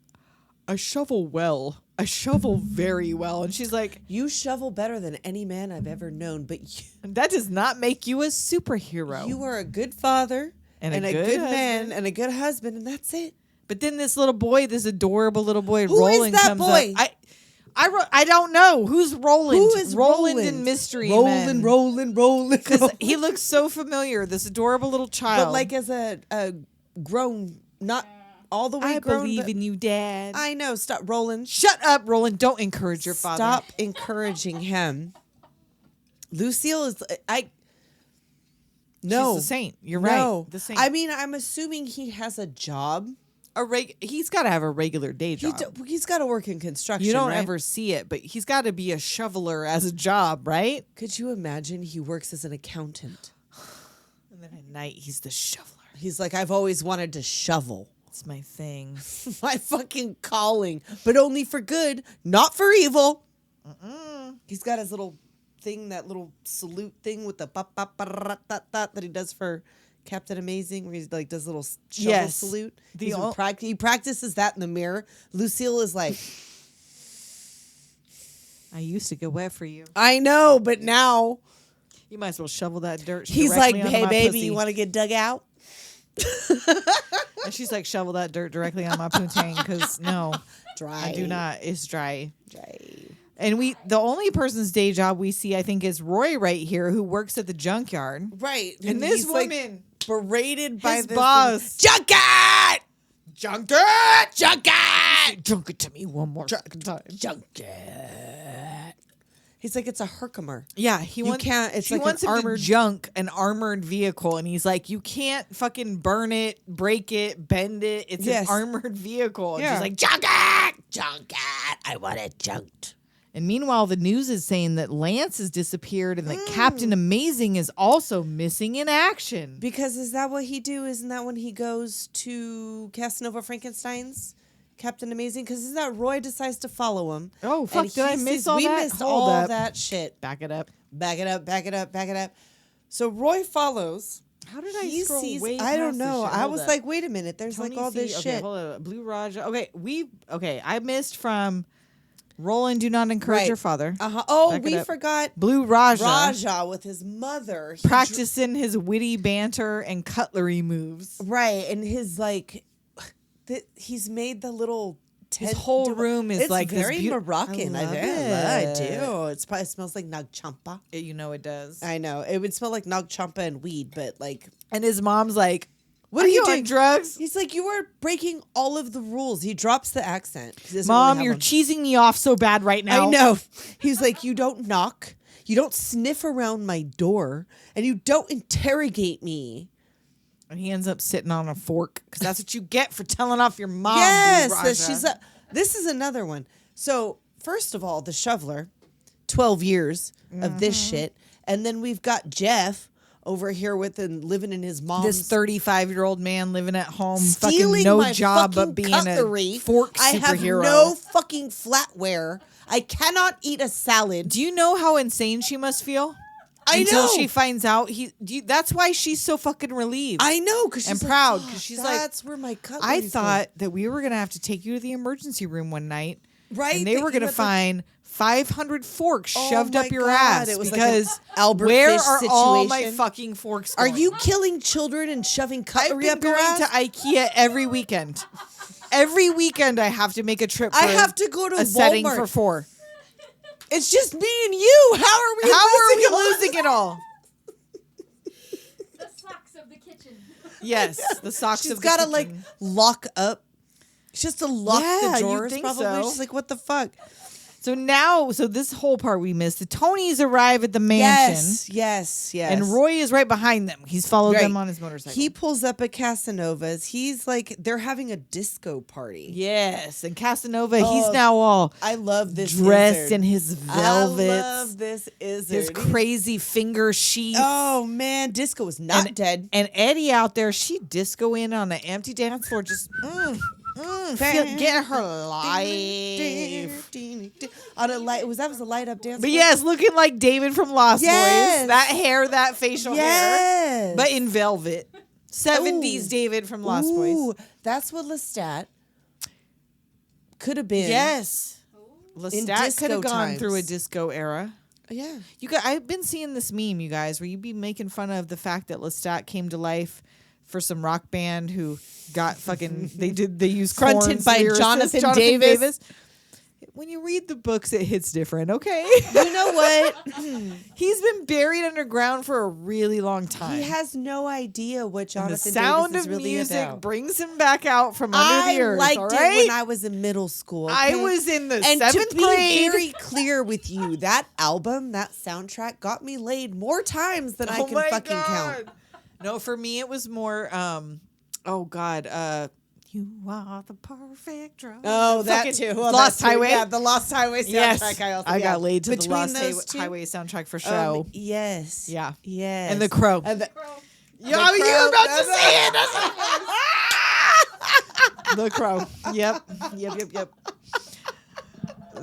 I shovel well. I shovel very well. And she's like, You shovel better than any man I've ever known, but that does not make you a superhero. you are a good father And and, a a good good man husband. and a good husband, and that's it. But then this little boy, this adorable little boy, Who is Roland, that comes boy? up. I don't know who's Roland. Who is Roland Roland? in Mystery Roland, Men. Roland. Because he looks so familiar. This adorable little child. But like as a grown, not all the way I grown. believe but in you, Dad. I know. Stop, Roland. Shut up, Roland. Don't encourage your father. Stop encouraging him. Lucille is no She's the saint. You're no. right. The saint. I mean, I'm assuming he has a job. He's got to have a regular day job. He's got to work in construction. You don't right? ever see it, but he's got to be a shoveler as a job, right? Could you imagine he works as an accountant? And then at night, he's the shoveler. He's like, I've always wanted to shovel. It's my thing. My fucking calling, but only for good, not for evil. He's got his little thing, that little salute thing with the that he does for Captain Amazing, where he like does a little shovel Yes. salute. The He's ol- he practices that in the mirror. Lucille is like, I used to get wet for you. I know, but now You might as well shovel that dirt. he's like, directly onto hey my baby, pussy. you want to get dug out? And she's like, shovel that dirt directly on my poontang because no, Dry. I do not. It's dry. Dry. And the only person's day job we see, I think, is Roy right here, who works at the junkyard. Right. And this he's, like, woman, berated by his this boss, junket. junk it to me one more fucking time. Junket. He's like, it's a Herkimer. Yeah, he wants. can't- it's he like an wants him armored- to junk an armored vehicle, and he's like, you can't fucking burn it, break it, bend it. It's Yes. an armored vehicle. And Yeah. she's like, Junket. I want it junked. And meanwhile, the news is saying that Lance has disappeared and that Mm. Captain Amazing is also missing in action. Because is that what he do? Isn't that when he goes to Casanova Frankenstein's Captain Amazing, because isn't that Roy decides to follow him? Oh, fuck, and did I he miss sees- all we that? missed Hold all up. that shit. Back it up. Back it up, back it up, back it up. So Roy follows. How did I He scroll sees, way I don't past this know. shit? I Hold was up. like, wait a minute. There's Tony like all this C. shit. Okay, hold on. Blue Raja. Okay, I missed from Roland, do not encourage Right. your father. Oh, Back it we up. forgot Blue Raja. Raja with his mother. He Practicing his witty banter and cutlery moves. right, and his like, he's made the little tent. His whole room is it's like this very Moroccan. I love I it. do. It smells like nag champa. You know it does. I know it would smell like nag champa and weed, but like, And his mom's like, what are you on doing? drugs? He's like, you are breaking all of the rules. He drops the accent. He doesn't Mom, really you're have cheesing me off so bad right now. I know. He's like, you don't knock, you don't sniff around my door, and you don't interrogate me. And he ends up sitting on a fork because that's what you get for telling off your mom. Yes, Blue that Raja. she's a. This is another one. So first of all, the shoveler, 12 years of this shit, and then we've got Jeff over here with and living in his mom's. This 35-year-old man living at home, fucking stealing no my job fucking but being cutlery. a fork I have superhero. no fucking flatware. I cannot eat a salad. Do you know how insane she must feel? I Until know. she finds out that's why she's so fucking relieved. I know, because And she's proud, like, 'cause she's "Fuck, like, that's where my cutlery. I thought that we were gonna have to take you to the emergency room one night, Right, And they were thinking gonna that the- find 500 forks Oh shoved my up your God, ass it was like an because Albert where Fish are all my situation. fucking forks? Are going? you killing children and shoving I've cutlery been up your going ass? to IKEA every weekend. Every weekend I have to make a trip. For I have to go to a setting Walmart. for 4. It's just me and you. How are we? losing it all? The socks of the kitchen. Yes, the socks She's of the got to like kitchen. lock up. She has to lock Yeah, the you'd drawers. think Probably. so. She's like, what the fuck? So this whole part we missed. The Tonys arrive at the mansion. Yes. And Roy is right behind them. He's followed Right. them on his motorcycle. He pulls up at Casanova's. He's like, they're having a disco party. Yes, and Casanova, Oh, he's now all I love this dressed Izzard. in his velvets, I love this Izzard. his crazy finger sheath. Oh man, disco is not dead. And Eddie out there, she disco in on an empty dance floor, just get her life. On a light, was a light up dance? But floor? yes, looking like David from Lost Yes. Boys. That hair, that facial hair, Yes. but in velvet. 70s Ooh. David from Lost Ooh, Boys. that's what Lestat could have been. Yes. Lestat disco could have gone through a times. disco era. Yeah. I've been seeing this meme, you guys, where you be making fun of the fact that Lestat came to life for some rock band who got fucking they used Fronted Korn's by lyricist, Jonathan Davis. When you read the books, it hits different, okay? You know what? He's been buried underground for a really long time. He has no idea what And Jonathan the sound Davis is of really music about. brings him back out from under I the earth. liked all it right? when I was in middle school. I okay? was in the and 7th to be grade. very clear with you, that album, that soundtrack got me laid more times than I Oh can my fucking God. count. No, for me it was more you are the perfect drug. Oh, that Fucking too. Well, Lost that too. Highway. Yeah, the Lost Highway soundtrack. Yes, I got laid to Between the Lost those two? Highway soundtrack for show. Yes. Yeah. Yes. And The Crow. And the, Yeah, you were about to say it. it. The Crow. Yep.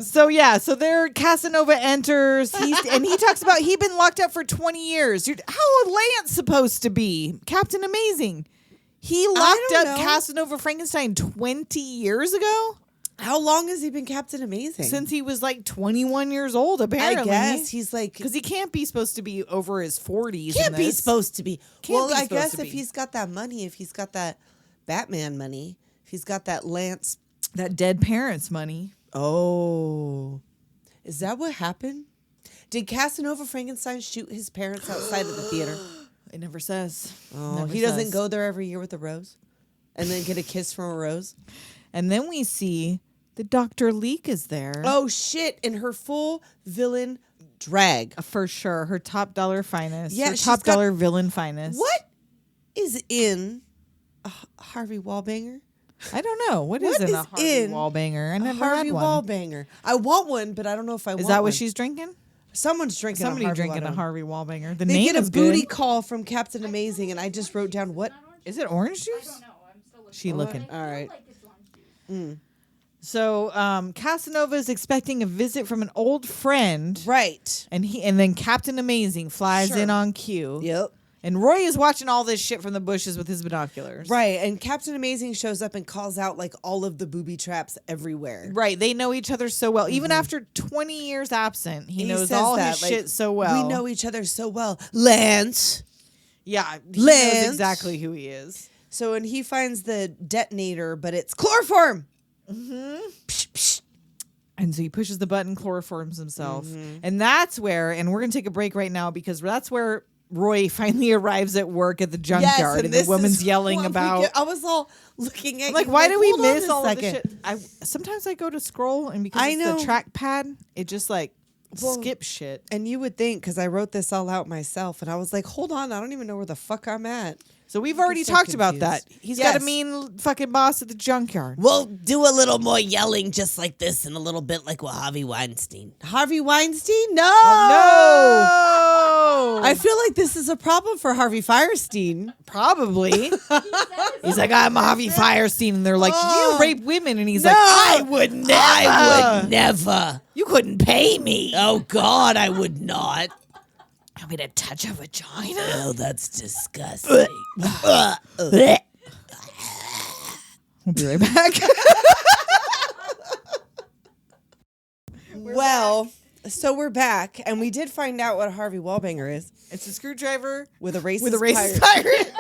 So there Casanova enters. He talks about he'd been locked up for 20 years. Dude, how old Lance supposed to be? Captain Amazing. He locked don't up know. Casanova Frankenstein 20 years ago? How long has he been Captain Amazing? Since he was like 21 years old, apparently. I guess he's like Because he can't be supposed to be over his 40s. can't in be this. supposed to be. Can't Well, be I supposed guess to if be. he's got that money, if he's got that Batman money, if he's got that Lance. That dead parents' money. Oh, is that what happened? Did Casanova Frankenstein shoot his parents outside of the theater? It never says. Oh, Never he doesn't says. go there every year with a rose, and then get a kiss from a rose. And then we see the Dr. Leek is there. Oh shit! In her full villain drag. For sure. Her top dollar finest. Yeah, her she's top got- dollar villain finest. What is in a Harvey Wallbanger? I don't know. What is What in is a Harvey in Wallbanger? I A never Harvey had one. Wallbanger. I want one, but I don't know if I want Is that one. what she's drinking? Someone's drinking. Somebody a Harvey drinking a Wallbanger. Harvey Wallbanger. The They name get a is booty good. call from Captain Amazing, and I just wrote down what. Is it orange I juice? don't know. I'm still looking. She looking. I All right. feel like it's orange juice. So Casanova is expecting a visit from an old friend. Right. And then Captain Amazing flies in on cue. Yep. And Roy is watching all this shit from the bushes with his binoculars. Right. And Captain Amazing shows up and calls out like all of the booby traps everywhere. Right. They know each other so well. Even after 20 years absent, he knows says all that, his like, shit so well. We know each other so well. Lance. Yeah. He Lance. knows exactly who he is. So when he finds the detonator, but it's chloroform. Psh, psh. And so he pushes the button, chloroforms himself. And that's where, and we're going to take a break right now because that's where Roy finally arrives at work at the junkyard, and the woman's yelling about. I was all looking at like, you why do we hold on miss a all of this second. shit? Sometimes I go to scroll, and because I it's know. the trackpad, it just like skips shit. And you would think, because I wrote this all out myself, and I was like, hold on, I don't even know where the fuck I'm at. So we've already so talked about that. confused. He's Yes. got a mean fucking boss at the junkyard. We'll do a little more yelling just like this and a little bit like with Harvey Weinstein. Harvey Weinstein? No! No! I feel like this is a problem for Harvey Firestein. Probably. He's like, I'm Harvey Firestein. And they're like, you rape women. And he's like, I would never. I would never. You couldn't pay me. Oh, God, I would not. I'm going to touch a vagina. Oh, that's disgusting. We'll be right back. Well, so we're back, and we did find out what Harvey Wallbanger is. It's a screwdriver With a racist, pirate.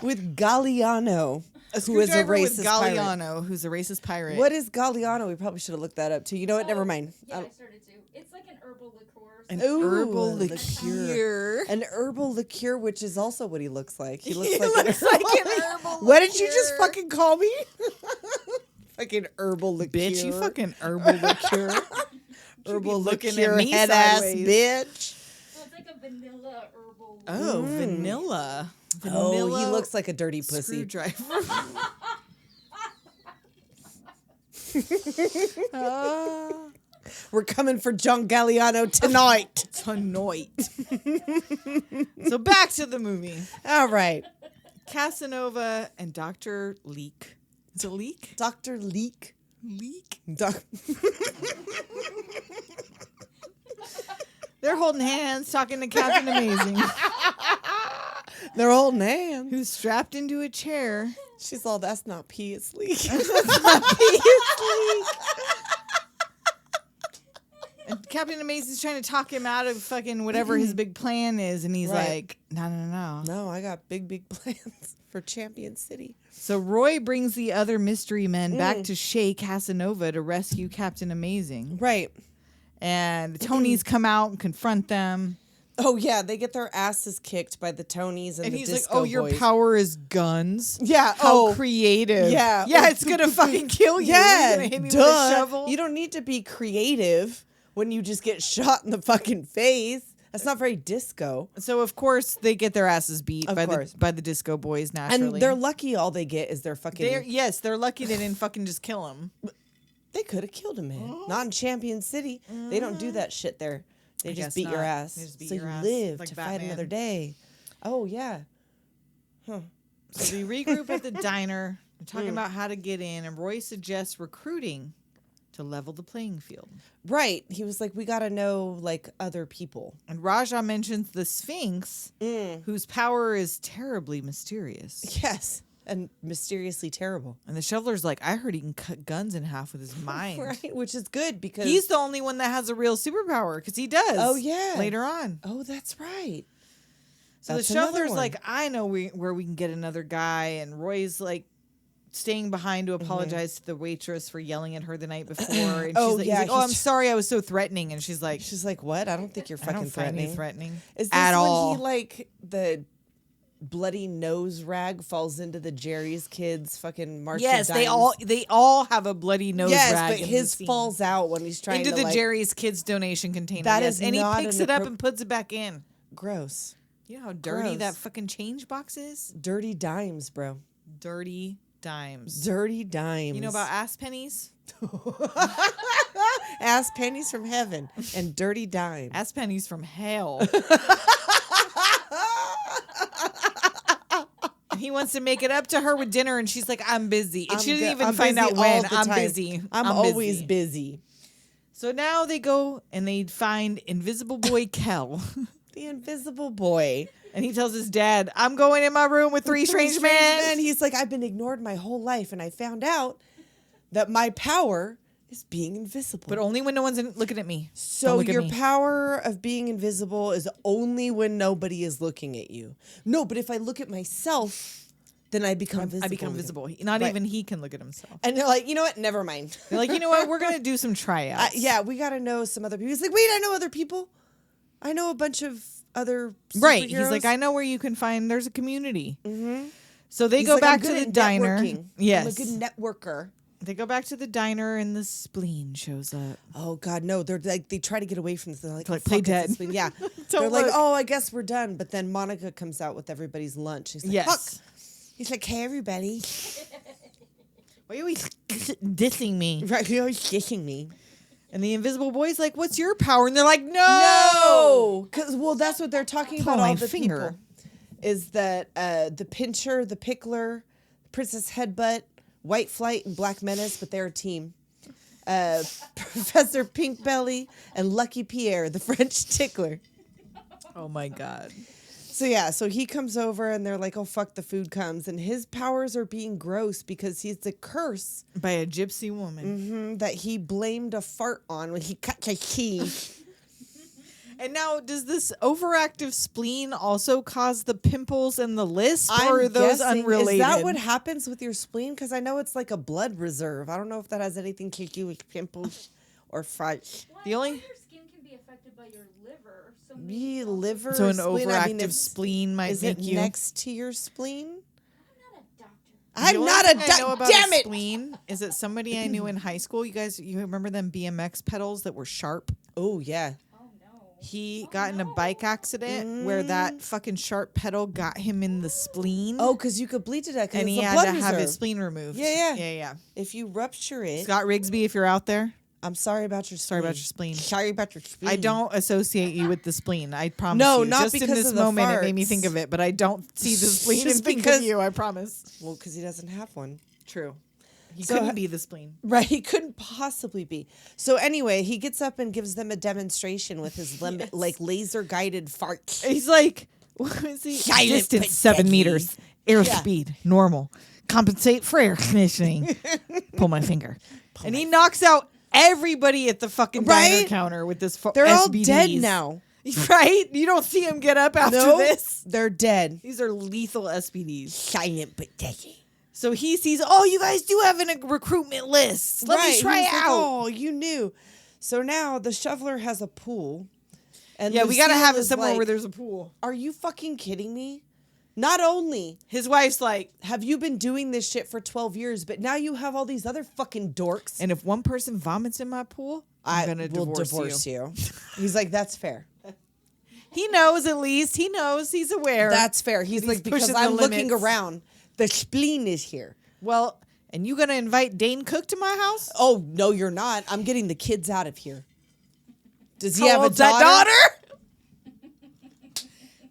With Galliano, who is a Screwdriver racist with pirate. Galliano, who's a racist pirate. What is Galliano? We probably should have looked that up, too. You know what? Never mind. Yeah, I started to. It's like an herbal liqueur. An Ooh, herbal liqueur. liqueur. An herbal liqueur, which is also what he looks like. He looks He like, looks like an herbal What did you just liqueur. fucking call me? Fucking herbal liqueur. Bitch, you fucking herbal liqueur. herbal looking liqueur at me head ass sideways. bitch. So it's like a vanilla herbal liqueur. Oh, vanilla. Oh, he looks like a dirty pussy. Screwdriver. We're coming for John Galliano tonight. Tonight. So back to the movie. All right. Casanova and Dr. Leek. Is it Leek? Dr. Leek. Leek? They're holding hands, talking to Captain Amazing, They're holding hands. who's strapped into a chair. She's all, that's not pee, it's leak. And Captain Amazing's trying to talk him out of fucking whatever his big plan is. And he's Right. like, no. No, I got big plans for Champion City. So Roy brings the other mystery men back to Shea Casanova to rescue Captain Amazing. Right. And the Tonys come out and confront them. Oh, yeah, they get their asses kicked by the Tonys and And the he's like, Disco oh, your Boys. power is guns? Yeah. How creative. Yeah. Yeah, it's going to fucking kill you. Yeah, You're gonna hit me duh. with a shovel. You don't need to be creative when you just get shot in the fucking face. That's not very disco. So, of course, they get their asses beat Of by course. the Disco Boys, naturally. And they're lucky all they get is their fucking... They're lucky they didn't fucking just kill him. They could have killed him, man. Not in Champion City. They don't do that shit there. They I just guess beat your not. ass. They just beat so your you ass, live like to fight Batman. another day. Oh, yeah. So they regroup at the diner. They're talking about how to get in, and Roy suggests recruiting to level the playing field. Right. He was like, we got to know, like, other people. And Raja mentions the Sphinx, whose power is terribly mysterious. Yes. And mysteriously terrible. And the shoveler's like, I heard he can cut guns in half with his mind. Right. Which is good because... He's the only one that has a real superpower, because he does. Oh, yeah. Later on. Oh, that's right. So That's the another shoveler's one. like, I know where we can get another guy. And Roy's like staying behind to apologize to the waitress for yelling at her the night before. And Oh, she's like, yeah, he's like, oh, I'm he's- sorry I was so threatening. And she's like, She's like, what? I don't think you're I fucking don't find threatening. you threatening Is this at when all. he, like, the bloody nose rag falls into the Jerry's kids fucking March Yes, of they Dimes? all have a bloody nose Yes, rag. but in his the scene. falls out when he's trying into to, the like, Jerry's Kids donation container. That yes, is and he not picks an it up appro- and puts it back in. Gross. You know how dirty Gross. that fucking change box is? Dirty dimes, bro. Dirty dimes. Dirty dimes. You know about ass pennies? ass pennies from heaven and dirty dimes. Ass pennies from hell. He wants to make it up to her with dinner, and she's like, I'm busy. And she doesn't even I'm find busy out when. all the I'm time. busy. I'm always busy. So now they go and they find Invisible Boy Kel. The Invisible Boy. And he tells his dad, I'm going in my room with three strange men. He's like, I've been ignored my whole life, and I found out that my power is being invisible. But only when no one's looking at me. So Don't look at your me. power of being invisible is only when nobody is looking at you. No, but if I look at myself, then I become visible. I become visible. Not Right. even he can look at himself. And they're like, you know what? Never mind. They're like, you know what? We're going to do some tryouts. Yeah, we got to know some other people. He's like, wait, I know other people. I know a bunch of other Right. He's superheroes. like, I know where you can find, there's a community. Mm-hmm. So they He's go like, back I'm to good the at diner. networking. Yes. I'm a good networker. They go back to the diner and the Spleen shows up. Oh God, no! They're like they try to get away from this. They're like, Like, "Fuck play it, dead." this thing." Yeah, Don't they're like, look. oh, I guess we're done. But then Monica comes out with everybody's lunch. He's like, Yes. fuck. He's like, hey everybody, Why are you always dissing me? right? You're always kissing me. And the Invisible Boy's like, what's your power? And they're like, no. No, because that's what they're talking Pull about. my All the finger. people is that the Pincher, the Pickler, Princess Headbutt, White Flight, and Black Menace, but they're a team. Professor Pinkbelly and Lucky Pierre, the French tickler. Oh my God. So yeah, so he comes over and they're like, oh fuck, the food comes. And his powers are being gross because he's the curse By a gypsy woman. that he blamed a fart on when he cut the cheese. And now, does this overactive spleen also cause the pimples and the lisp, or are those unrelated? Is that what happens with your spleen? Because I know it's like a blood reserve. I don't know if that has anything to do with pimples or farts. Well, The only- your skin can be affected by your liver. So maybe Me, liver, So an spleen, overactive if- spleen might is make it you. next to your spleen? I'm not a doctor. I'm The not only a thing I know doctor. about Damn a it! spleen is that somebody I knew in high school. You remember them BMX pedals that were sharp? Oh yeah. Oh no. He got in a bike accident where that fucking sharp pedal got him in the spleen. Oh, because you could bleed to death. and it's he a had blood to reserve. have his spleen removed. Yeah. yeah. If you rupture it, Scott Rigsby, if you're out there, I'm sorry about your spleen. sorry about your spleen. Sorry about your spleen. I don't associate you with the spleen. I promise No, you. not Just in because this of the moment, it made me farts. think of it, but I don't see the spleen Just and think because- of you. I promise. Well, because he doesn't have one. True. He So- couldn't be the spleen. Right, he couldn't possibly be. So anyway, he gets up and gives them a demonstration with his like laser guided farts. He's like, what is he? Silent Distance but 7 deadly. meters. Airspeed normal. Compensate for air conditioning. Pull my finger. And he knocks out everybody at the fucking diner Right? counter with this. They're all SBDs. dead now. Right? You don't see him get up after No, this. they're dead. These are lethal SBDs. Silent but deadly. So he sees, oh, you guys do have a recruitment list. Let me try he's out. like, oh, you knew. So now the shoveler has a pool. And Yeah, we got to Lucille have it is somewhere like, where there's a pool. Are you fucking kidding me? Not only His wife's like, have you been doing this shit for 12 years, but now you have all these other fucking dorks. and if one person vomits in my pool, I'm going to will divorce you. you. He's like, that's fair. He knows at least. He knows. He's aware. That's fair. He's like, because pushing the I'm looking limits. around. The spleen is here. Well, and you going to invite Dane Cook to my house? Oh, no, you're not. I'm getting the kids out of here. Does he How have a old's that daughter?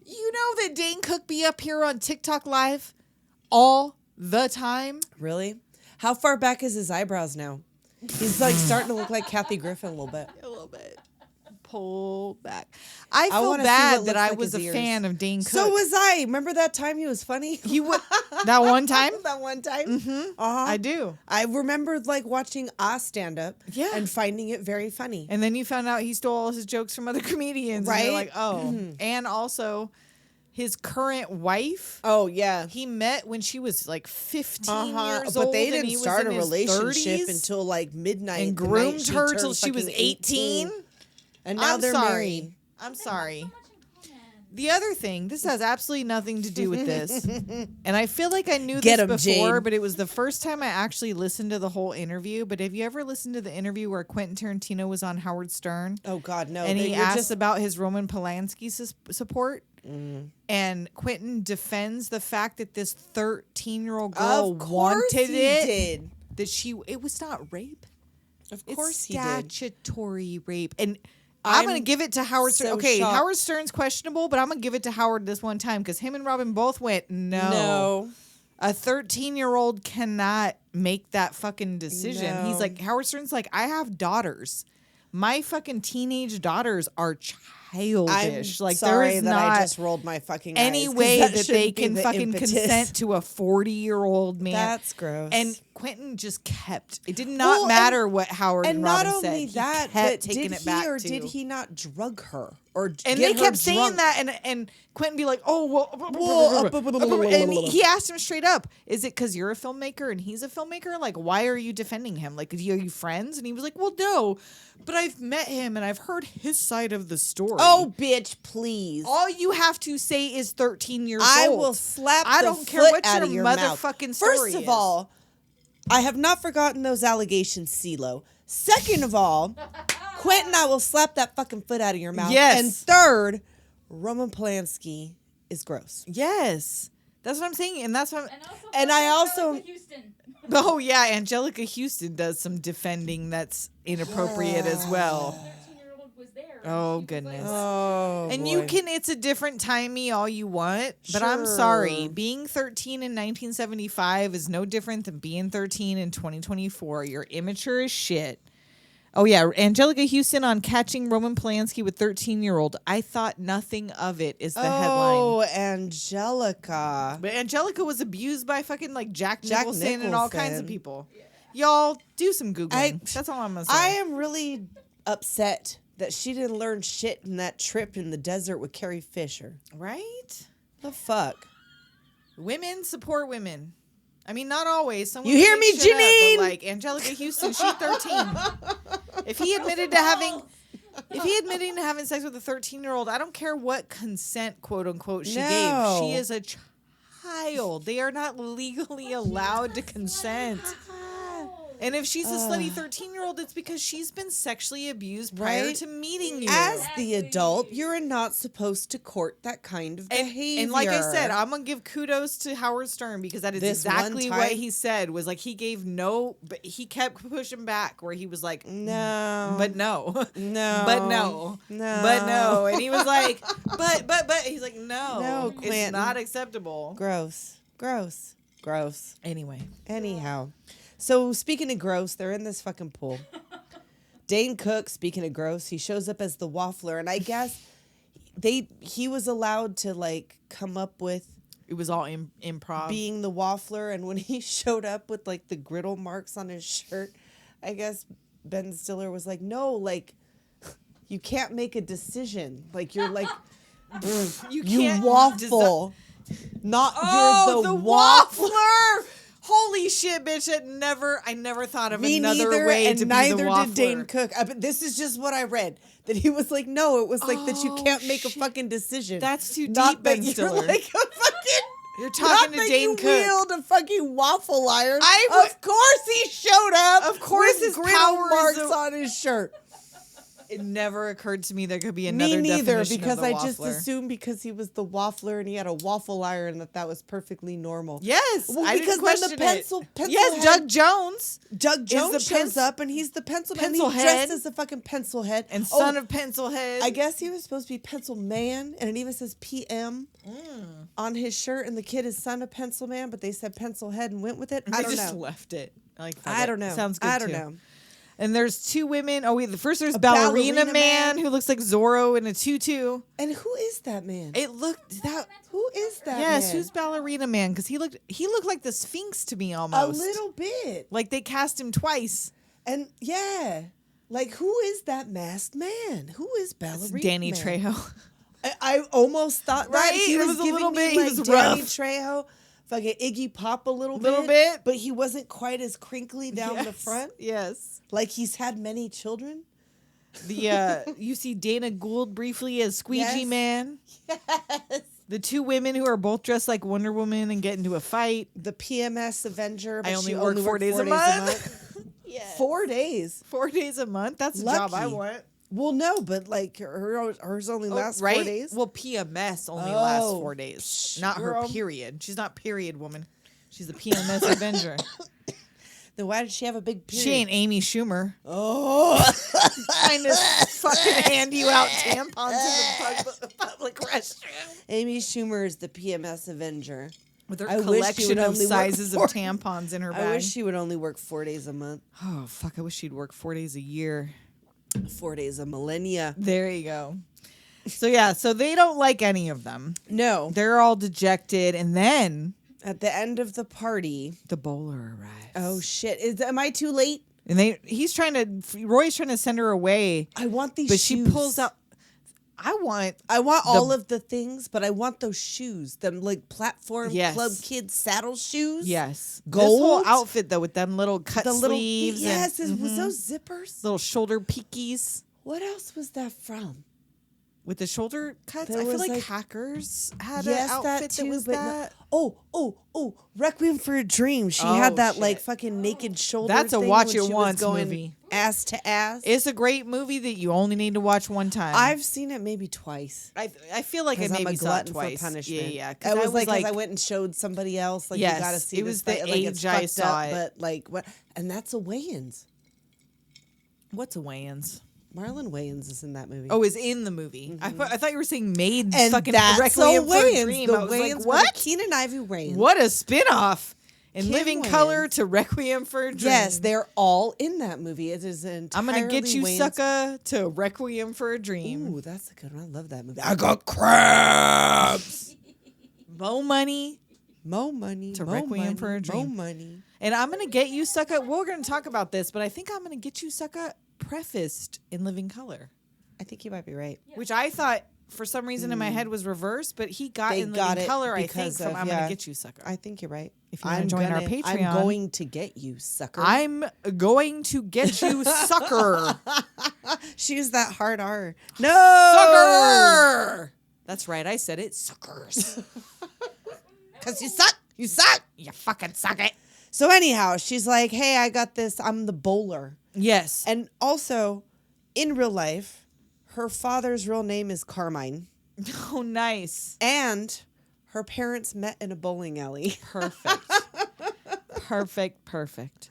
You know that Dane Cook be up here on TikTok Live all the time? Really? How far back is his eyebrows now? He's like starting to look like Kathy Griffin a little bit. A little bit. Pull back. I I feel wanna see bad what that looks I like was a his ears. fan of Dane Cook. So was I. Remember that time he was funny? he would that one time? that one time? Mm-hmm. I do. I remembered like watching stand up Yeah. and finding it very funny. And then you found out he stole all his jokes from other comedians. And you're Right? like, oh. And also, his current wife, Oh, yeah. he met when she was like 15 years But old. they and didn't he was start a in his relationship 30s until like midnight. and the night groomed her turned till she was fucking 18. And now I'm they're sorry. married. I'm sorry. So much in common. The other thing, this has absolutely nothing to do with this. And I feel like I knew Get this 'em, before, Jade. but it was the first time I actually listened to the whole interview. But have you ever listened to the interview where Quentin Tarantino was on Howard Stern? Oh, God, no. And he You're asked just- about his Roman Polanski support. And Quentin defends the fact that this 13-year-old girl Of course wanted he it. did. That it was not rape. Of It's course he did. statutory rape. And I'm going to give it to Howard Stern. so Okay, shocked. Howard Stern's questionable, but I'm going to give it to Howard this one time because him and Robin both went, no. A 13-year-old cannot make that fucking decision. No. He's like, Howard Stern's like, I have daughters. My fucking teenage daughters are childish. I'm like sorry there is that not I just rolled my fucking any eyes, 'cause way that they shouldn't be can the fucking impetus. consent to a 40-year-old man. That's gross. And Quentin just kept. It did not Well, matter what Howard and not Robin only said. that, he kept but taking did it he back or to. did he not drug her or And get they her kept saying drunk? that, and Quentin be like, "Oh, well," and he asked him straight up, "Is it because you're a filmmaker and he's a filmmaker? Like, why are you defending him? Like, are you friends?" And he was like, "Well, no, but I've met him and I've heard his side of the story." Oh, bitch, please! all you have to say is 13 years I old. will slap. I the don't care foot what out your of your mouth. motherfucking story First of is. all, I have not forgotten those allegations, CeeLo. Second of all, Quentin, I will slap that fucking foot out of your mouth. Yes. And third, Roman Polanski is gross. Yes, that's what I'm saying, and that's what. And I also- Houston. Oh yeah, Angelica Houston does some defending that's inappropriate as well. 13-year-old was there. Oh, She was goodness. Oh, And you can, it's a different timey all you want, but I'm Sure. sorry. Being 13 in 1975 is no different than being 13 in 2024. You're immature as shit. Oh, yeah. Angelica Houston on catching Roman Polanski with 13-year-old. I thought nothing of it is the headline. Oh, Angelica. But Angelica was abused by fucking like Jack Nicholson and all kinds of Nicholson. people. Y'all do some Googling. That's all I'm going to say. I am really upset that she didn't learn shit in that trip in the desert with Carrie Fisher. Right? The fuck? Women support women. I mean, not always. Some You women hear make me, shit up, Janine? but like Angelica Houston, she's 13. If he admitted to having sex with a 13-year-old, I don't care what consent, quote unquote, she gave. No. She is a child. They are not legally allowed to consent. And if she's a slutty 13-year-old, it's because she's been sexually abused prior Right? to meeting you. As the adult, you're not supposed to court that kind of behavior. And like I said, I'm gonna give kudos to Howard Stern because that is This one exactly time- what he said. Was like he gave no, but he kept pushing back where he was like, No. but no, No. but no, No. but no, and he was like, but he's like, no, it's Quentin. not acceptable. Gross. Anyway, Anyhow. So speaking of gross, they're in this fucking pool. Dane Cook, speaking of gross, he shows up as the waffler, and I guess he was allowed to like come up with it was all improv. being the waffler, and when he showed up with like the griddle marks on his shirt, I guess Ben Stiller was like, no, like you can't make a decision. Like you're like you you can't waffle. Not Oh, you're the the waffler. waffler! Holy shit, bitch! I never thought of Me another neither, way and to neither be the waffler. did Dane Cook. But this is just what I read. That he was like, no, it was like that you Oh, can't make a shit. fucking decision. That's too Not deep, that Ben you're Stiller. like a fucking. You're Not talking to that Dane you Cook. wield a fucking waffle iron. I Of course he showed up. Of course with his griddle power is marks a- on his shirt. It never occurred to me there could be another Me neither, definition because of the I just waffler. assumed because he was the waffler and he had a waffle iron that was perfectly normal. Yes, Well, I because didn't then the question pencil Yes, head- Doug Jones Doug Jones the shows up and he's the pencil man. Pencil He's head. dressed as a fucking pencil head. and son of Pencil Head. I guess he was supposed to be Pencil Man, and it even says PM on his shirt, and the kid is son of Pencil Man, but they said Pencil Head and went with it. I They don't just know. left it. Like, fuck I it. don't know. Sounds good I don't too. know. And there's two women. Oh wait, there's A ballerina ballerina man man. who looks like Zorro in a tutu. And who is that man? It looked that. Who is that Yes, man? who's ballerina man? Because he looked like the Sphinx to me a almost. little bit. Like they cast him twice. And yeah. Like, who is that masked man? Who is ballerina Danny man? Trejo. I almost thought that. Right? He It was was a giving little me bit- he like was Danny rough. Trejo, fucking Iggy Pop a little Little bit. But he wasn't quite as crinkly down the Yes, front. Yes. Like he's had many children. The you see Dana Gould briefly as Squeegee Yes. Man. Yes. The two women who are both dressed like Wonder Woman and get into a fight. The PMS Avenger. But I only she work 4 days a month. Yes. 4 days. 4 days a month. That's a job I Lucky. want. Well, no, but like hers only lasts right? 4 days. Well, PMS only lasts Oh, 4 days. Not her girl. period. She's not period woman. She's the PMS Avenger. Then why did she have a big period? She ain't Amy Schumer. Oh. Kind of fucking hand you out tampons in the public restroom. Amy Schumer is the PMS Avenger. With her I wish she collection would of only work sizes of 4 tampons in her bag. I wish she would only work 4 days a month. Oh, fuck. I wish she'd work 4 days a year. 4 days a millennia. There you go. So, yeah. So they don't like any of them. No. They're all dejected. And then At the end of the party. the bowler arrives. Oh, shit. Am I too late? And Roy's trying to send her away. I want these But shoes. she pulls out. I want all of the things, but I want those shoes. Them like platform Yes. club kids saddle shoes. Yes. Gold? This whole outfit, though, with them little cut sleeves. Yes, and, was those zippers? little shoulder peakies What else was that from? with the shoulder cuts. There I feel was, like like- Hackers had Yes, an that outfit too, that was but that. Oh, Requiem for a Dream. She Oh, had that shit. like fucking naked shoulder. That's a thing watch when it she was once going movie. ass to ass. It's a great movie that you only need to watch one time. I've seen it maybe twice. I feel like I 'Cause I'm maybe a saw it glutton twice. for punishment. Yeah. It 'Cause was I like 'cause I went and showed somebody else. Like Yes, you gotta see it this was the fight, like, it's age I fucked saw up, it. But like what? And that's a Wayans. What's a Wayans? Marlon Wayans is in that movie. Oh, is in the movie. I thought you were saying made and fucking that's Requiem for a Wayans. Dream. The I was Wayans, like, what? Keenan Ivory Wayans. What a spin-off. In Kim Living Wayans. Color to Requiem for a Dream. Yes, they're all in that movie. It is entirely I'm gonna get you, Wayans. sucker, to Requiem for a Dream. Ooh, that's a good one. I love that movie. I got crabs. Mo money. Mo money. To mo Requiem money, for a Dream. Mo money. And I'm gonna get you, sucker. We're gonna talk about this, but I think I'm gonna get you, sucker, prefaced in Living Color. I think you might be right. Which I thought for some reason in my head was reversed, but he got They in got Living it Color, I think, because from of- I'm yeah. gonna get you, sucker. I think you're right. If you wanna join our Patreon. I'm going to get you, sucker. I'm going to get you, sucker. She used that hard R. No, Sucker! That's right, I said it. Suckers. because you suck. You suck. You fucking suck it. So anyhow, she's like, "Hey, I got this. I'm the bowler." Yes. And also, in real life, her father's real name is Carmine, Oh, nice. and her parents met in a bowling alley. Perfect. Perfect.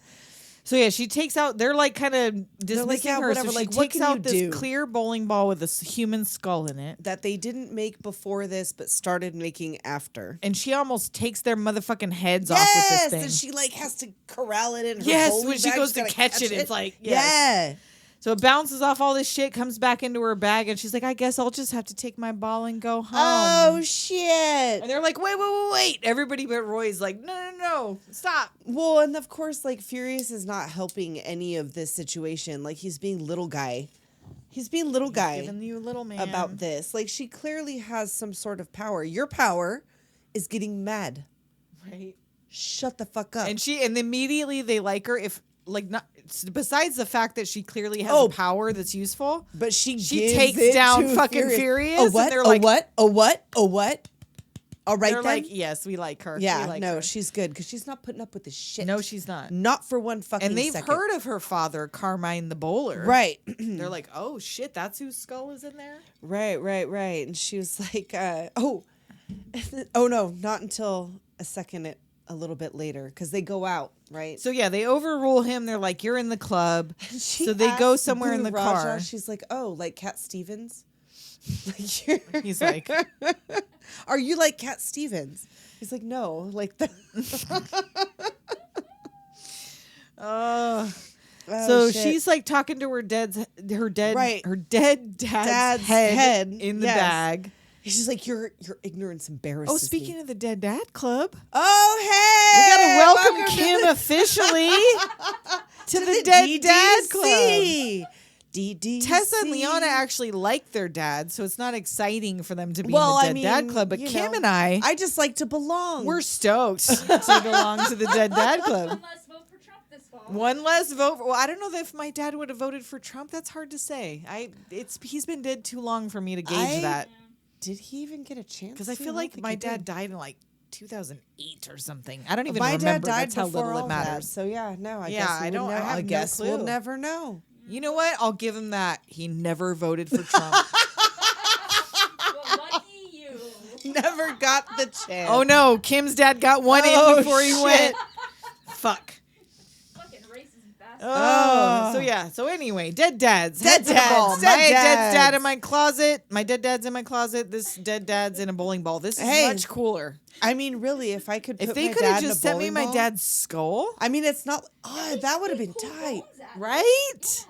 So yeah, she takes out. They're like kind of dismissing yeah, her. whatever, So she like, what takes can out you this do? clear bowling ball with a human skull in it, That they didn't make before this, but started making after. and she almost takes their motherfucking heads off with Yes, this thing. and she like has to corral it in her Yes, bowling when she bag. goes She's to gotta catch it, it's like, yes. yeah. So it bounces off all this shit, comes back into her bag, and she's like, I guess I'll just have to take my ball and go home. Oh shit! And they're like, wait. Everybody but Roy's like, no, stop. Well, and of course, like Furious is not helping any of this situation. Like he's being little guy. He's being little guy Giving you a little man. about this. Like she clearly has some sort of power. Your power is getting mad. Right. Shut the fuck up. And immediately they like her if like not besides the fact that she clearly has a power that's useful. but she she gives takes it down to fucking Furious, A and what? they're a like- what? A what? A what? All right They're then. like, yes, we like her. Yeah, We like no, her. she's good because she's not putting up with this shit. No, she's not. Not for one fucking And they've second. heard of her father, Carmine the Bowler. Right. They're like, oh shit, that's whose skull is in there? Right. And she was like, oh no, not until a little bit later, because they go out, right? So yeah, they overrule him. They're like, you're in the club. She So they go asked somewhere in the Guru Raja, car. She's like, oh, like Cat Stevens? Like you're He's like, are you like Cat Stevens? He's like, no, like the oh. Oh, So shit. she's like talking to her dead dead dad's head in the yes. bag. She's like, your ignorance embarrasses Oh, speaking me. of the Dead Dad Club, Oh, we hey! gotta welcome Welcome Kim officially to the Dead Dad Club. DDC. Tessa and Liana actually like their dad, so it's not exciting for them to be Well, in the Dead Dad Club. But you Kim know, and I just like to belong. we're stoked to belong to the Dead Dad Club. One less vote for Trump this fall. One less vote. Well, I don't know if my dad would have voted for Trump. That's hard to say. He's been dead too long for me to gauge that. Did he even get a chance? Because I to? feel don't like think my he dad did. died in like 2008 or something. I don't even My remember. dad died That's how before little all it that, matters. so yeah, no, I Yeah, guess I we'll don't- I never- have I no guess we'll clue. never know. You know what? I'll give him that. He never voted for Trump. Well, lucky you. Never got the chance. Oh no, Kim's dad got one Oh, in before he shit. went. Fuck. Fucking racist bastard. Oh, so anyway, dead dads. Dead Head to the ball. dads, My dead dead dad dads. in my closet. My dead dad's in my closet. This dead dad's in a bowling ball. This is Hey. much cooler. I mean, really, if I could put If they my could dad have in a just sent me bowling my ball- dad's skull, I mean, it's not. Oh, that would have been tight. right?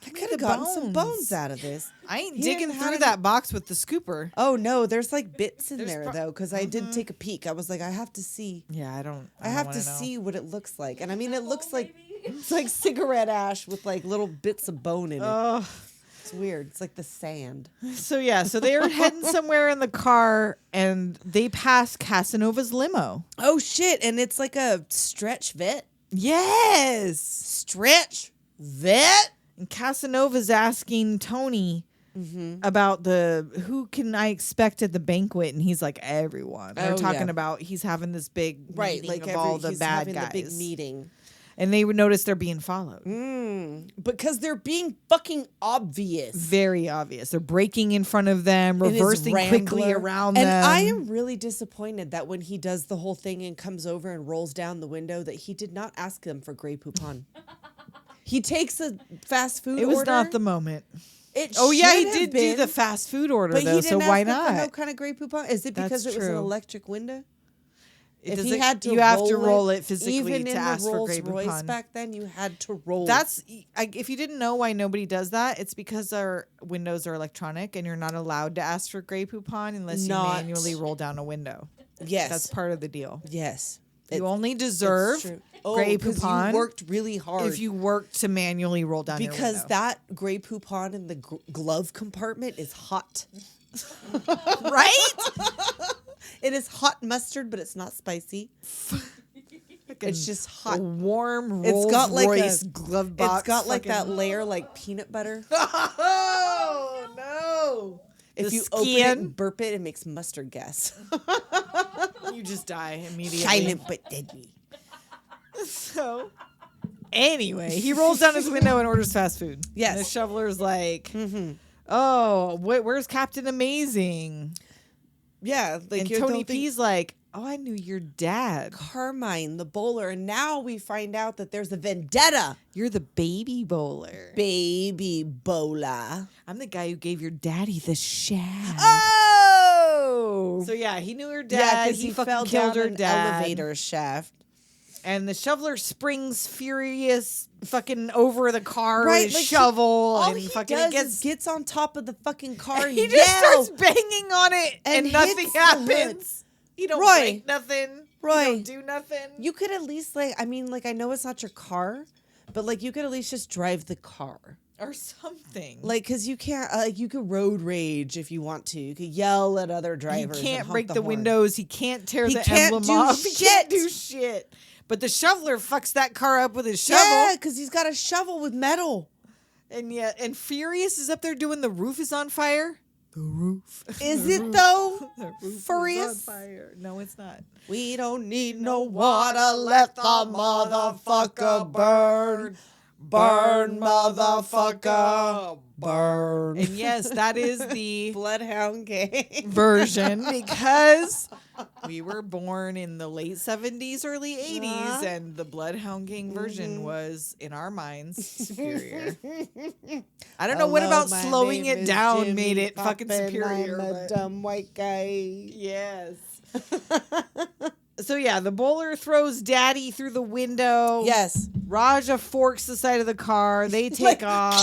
I could have gotten some bones. bones out of this. I ain't He digging didn't have through any- that box with the scooper. Oh no, there's like bits in There's there though, because I did take a peek. I was like, I have to see. Yeah, I don't. I have to see what it looks like, and I mean, it looks like it's like cigarette ash with like little bits of bone in it. Oh, It's weird. It's like the sand. so they're heading somewhere in the car, and they pass Casanova's limo. Oh shit! And it's like a stretch vet. Yes. Stretch vet. And Casanova's asking Tony about who can I expect at the banquet, and he's like, everyone. They're Oh, talking yeah. about he's having this big meeting of all the he's bad having guys. the big meeting. And they would notice they're being followed. Because they're being fucking obvious. Very obvious. They're breaking in front of them, In his reversing quickly Rambler. around and them. I am really disappointed that when he does the whole thing and comes over and rolls down the window, that he did not ask them for Grey Poupon. He takes a fast food It was order. not the moment. It Oh yeah, he should have did do been, the fast food order but though. he So didn't why ask them for not? no kind of Grey Poupon. Is it because That's it was an true. electric window? If Does he it- had to, you have to roll it physically even to in ask the for Rolls Grey Royce Poupon. back then, you had to roll. If you didn't know why nobody does that, it's because our windows are electronic and you're not allowed to ask for Grey Poupon unless Not- you manually roll down a window. yes, That's part of the deal. yes. You only It's deserve true. Grey 'Cause Poupon You worked really hard if you work to manually roll down your because window. that Grey Poupon in the glove compartment is hot. right? It is hot mustard, but it's not spicy. It's just hot. A warm It's Rolls got like Royce a glove box. It's got like that fucking- layer like peanut butter. Oh no! If The you open it skin, and burp it, it makes mustard gas. you just die immediately. Silent but deadly. So, anyway, he rolls down his window and orders fast food. Yes. And the shoveler's like, "Oh, where's Captain Amazing?" Yeah, like And you Tony don't think- P's like, "Oh, I knew your dad. Carmine, the bowler, and now we find out that there's a vendetta. You're the baby bowler. Baby bowler. I'm the guy who gave your daddy the shaft." Oh, So yeah, he knew her dad. yeah, because he he fucking fell killed down her an dad. elevator shaft. And the shoveler springs furious fucking over the car Right, with his like shovel All and he fucking does gets is gets on top of the fucking car and he just yells. starts banging on it and, and nothing hits the happens. hoods. You don't Roy. break nothing. Roy. You don't do nothing. You could at least I know it's not your car, but like you could at least just drive the car. or something. Like, cause you can't, you could road rage if you want to. You could yell at other he drivers. and can't honk break the horn. windows. He can't tear He the can't emblem do off. He can't shit. do shit. But the shoveler fucks that car up with his shovel. Yeah, because he's got a shovel with metal. And Furious is up there doing the roof is on fire. The roof. Is it though? The roof is Furious? on fire. No, it's not. We don't need no water. Let the motherfucker burn. Burn, motherfucker. Burn. And yes, that is the Bloodhound Gang. version because we were born in the late 70s, early 80s, Uh-huh. and the Bloodhound Gang version was, in our minds, superior. I don't know what Hello, about my slowing name it is down Jimmy made it fucking Poppin', superior. I'm a but- dumb white guy. Yes. So yeah, the bowler throws Daddy through the window. Yes. Raja forks the side of the car. They take off.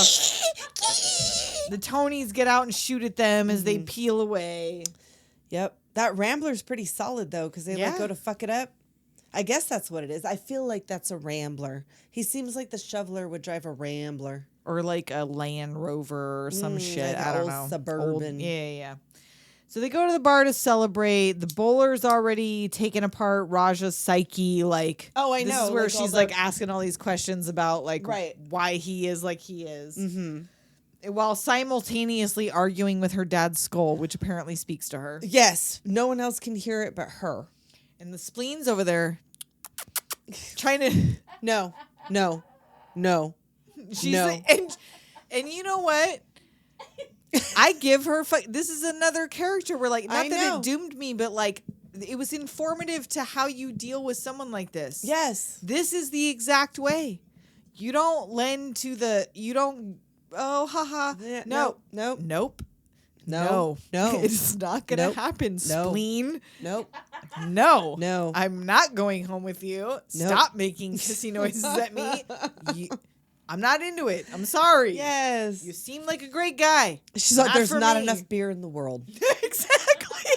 The Tonys get out and shoot at them as they peel away. Yep. That Rambler's pretty solid though, because they Yeah. go to fuck it up. I guess that's what it is. I feel like that's a Rambler. He seems like the shoveler would drive a Rambler. Or like a Land Rover or some shit. like I an don't old know. Suburban. Yeah. So they go to the bar to celebrate. The bowler's already taken apart Raja's psyche. Like, Oh, I this know, is where like all she's the- like asking all these questions about like Right. why he is like he is. Mm-hmm. While simultaneously arguing with her dad's skull, which apparently speaks to her. Yes. No one else can hear it but her. And the Spleen's over there trying to. No. She's No. and you know what? I give her. This is another character where like not I that know. it doomed me, but like it was informative to how you deal with someone like this. Yes. This is the exact way. You don't lend to the. You don't. Oh, haha. Yeah, No. nope. Nope. No. It's not going to Nope. happen, No. Spleen. Nope. No. No. I'm not going home with you. Stop making kissy noises at me. I'm not into it. I'm sorry. Yes. You seem like a great guy. She's like, Not there's for not me." enough beer in the world. Exactly.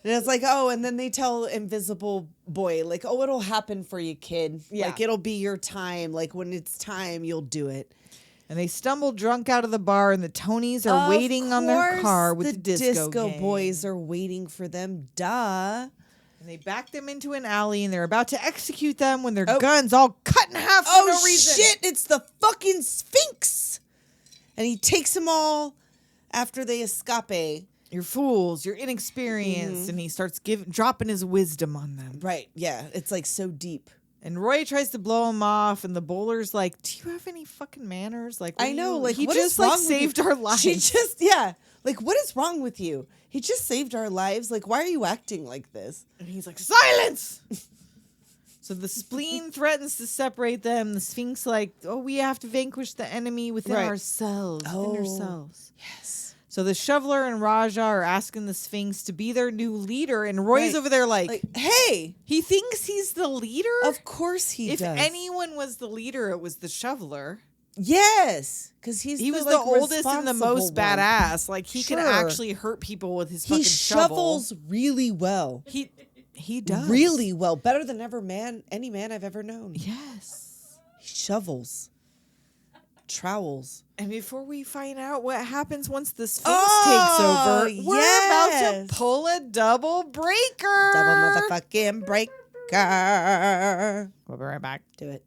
And it's like, oh, and then they tell Invisible Boy, like, oh, it'll happen for you, kid. Yeah. Like, it'll be your time. Like, when it's time, you'll do it. And they stumble drunk out of the bar, and the Tonys are waiting on their car with the disco gang. boys are waiting for them. Duh. And they back them into an alley, and they're about to execute them when their guns all cut in half for Oh, no reason. shit. It's the fucking Sphinx. And he takes them all after they escape. You're fools. You're inexperienced. And he starts dropping his wisdom on them. Right. Yeah. It's like so deep. And Roy tries to blow him off, and the bowler's like, "Do you have any fucking manners?" Like, I know. Like, he what just is wrong like with saved you? our lives. She just, yeah. Like, what is wrong with you? He just saved our lives. Like, why are you acting like this? And he's like, "Silence!" So the Spleen threatens to separate them. The Sphinx like, "Oh, we have to vanquish the enemy within Right. ourselves. Within ourselves." Yes. So the Shoveler and Raja are asking the Sphinx to be their new leader, and Roy's Right. over there like, hey, he thinks he's the leader? of course he If does. anyone was the leader, it was the Shoveler. Yes, because He was like, the oldest and the responsible most one. badass. Like, he can Sure. actually hurt people with his fucking He shovel. shovels really well. He does. Really well. Better than any man I've ever known. Yes. He shovels. Trowels. And before we find out what happens once the Sphinx Oh, takes over, we're about yes. to pull a double breaker. Double motherfucking breaker. We'll be right back. Do it.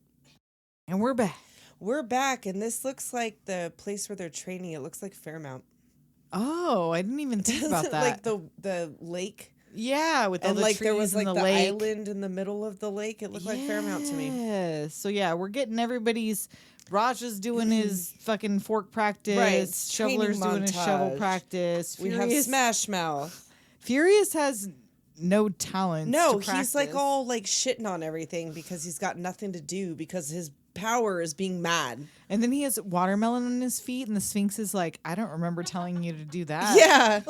And we're back. We're back, and this looks like the place where they're training. It looks like Fairmount. Oh, I didn't even think about that. Like the lake. Yeah, with all And the like trees there was in like the the lake. island in the middle of the lake. It looked like Fairmount to me. Yes. So yeah, we're getting everybody's. Raja's doing his fucking fork practice. Right, Shoveler's training doing his shovel montage. practice. We have Smash Mouth. Furious has no talent. No, to he's like practice. all like shitting on everything because he's got nothing to do because his power is being mad. And then he has watermelon on his feet, and the Sphinx is like, "I don't remember telling you to do that." Yeah.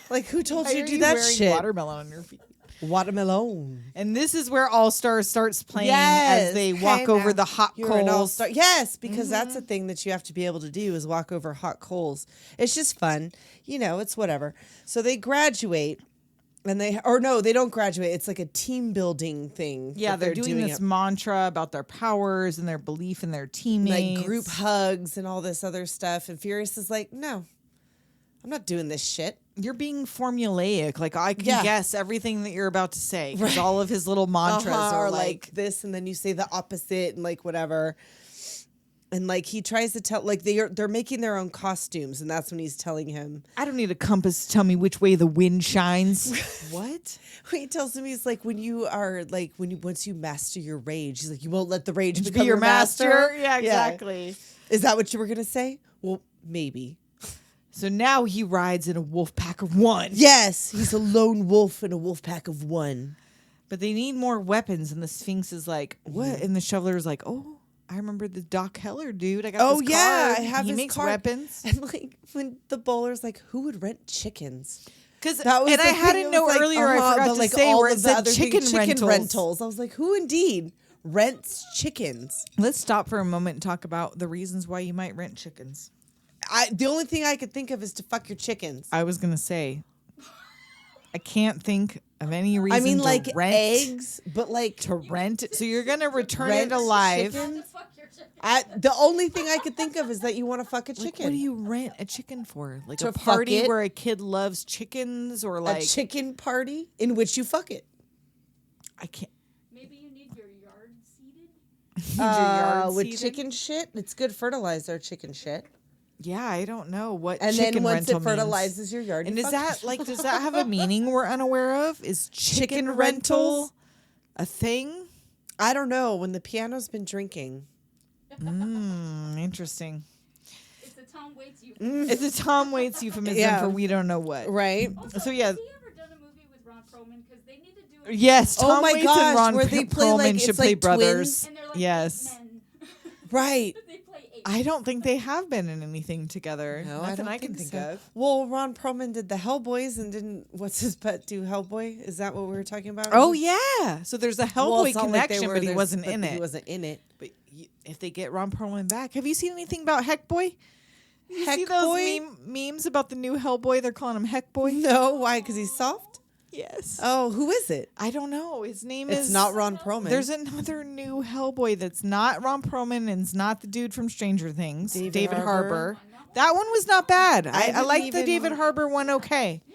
Like who told Why you are to do that wearing shit? Watermelon on your feet. Watermelon. And this is where All Stars starts playing Yes. as they Hey walk over now, the hot you're an coals. all-star. Yes, because that's a thing that you have to be able to do is walk over hot coals. It's just fun. You know, it's whatever. So they graduate and they don't graduate. It's like a team building thing. Yeah, that they're doing this it. mantra about their powers and their belief in their teammates. Like group hugs and all this other stuff. And Furious is like, no, I'm not doing this shit. You're being formulaic. Like, I can Yeah. guess everything that you're about to say. Because all of his little mantras are like, this, and then you say the opposite and like whatever. And like he tries to tell, like they're making their own costumes, and that's when he's telling him. I don't need a compass to tell me which way the wind shines. What? He tells him he's like, once you master your rage, he's like, you won't let the rage Be become your master? Yeah. Yeah, exactly. Is that what you were gonna say? Well, maybe. So now he rides in a wolf pack of one. Yes, he's a lone wolf in a wolf pack of one. But they need more weapons, and the Sphinx is like, what? And the Shoveler is like, oh, I remember the Doc Heller dude. I got Oh this yeah, card. I have He his makes card. weapons. And like when the bowler's like, who would rent chickens? Because That was and the I had thing, a it note was like, earlier. I forgot but to like say all where it of the said other chicken things, rentals. I was like, who indeed rents chickens? Let's stop for a moment and talk about the reasons why you might rent chickens. The only thing I could think of is to fuck your chickens. I was gonna say, I can't think of any reason. I mean, to like rent, eggs, but like to rent. So you're gonna return rent it alive. chicken? The only thing I could think of is that you want to fuck a Like, chicken. what do you rent a chicken for? Like To a fuck party it? where a kid loves chickens, or like a chicken party in which you fuck it. I can't. Maybe you need your yard seeded. Your yard With seeded? chicken shit, it's good fertilizer. Chicken shit, Yeah, I don't know what. and chicken then once rental it means. fertilizes your yard, And you is fuck that it. like, does that have a meaning we're unaware of? Is chicken rental rentals? a thing? I don't know. When the piano's been drinking, Interesting. It's a Tom Waits euphemism. It's a Tom Waits euphemism Yeah. for we don't know what. right? Also, So, yeah. has he ever done a movie with Ron Perlman? Because they need to do it. Yes, Tom Oh my Waits gosh, and Ron where they play, Perlman like, should it's play like brothers. twins. And they're like Yes. men. Right. They play eight. I don't think they have been in anything together. No, Nothing I I can think so. of. Well, Ron Perlman did the Hellboys and didn't what's his butt do Hellboy? Is that what we were talking about? Oh yeah. So there's a Well, Hellboy it's not like they connection, were- but he there's- wasn't but in it. He wasn't in it. But if they get Ron Perlman back, have you seen anything about Heckboy? You see Heck those Boy? memes about the new Hellboy? They're calling him Heckboy. No, why? Because he's soft. Yes. Oh, who is it? I don't know. His name It's is not Ron Perlman. There's another new Hellboy that's not Ron Perlman and it's not the dude from Stranger Things, David Harbour. That one was not bad. I didn't liked the even- David Harbour one okay. I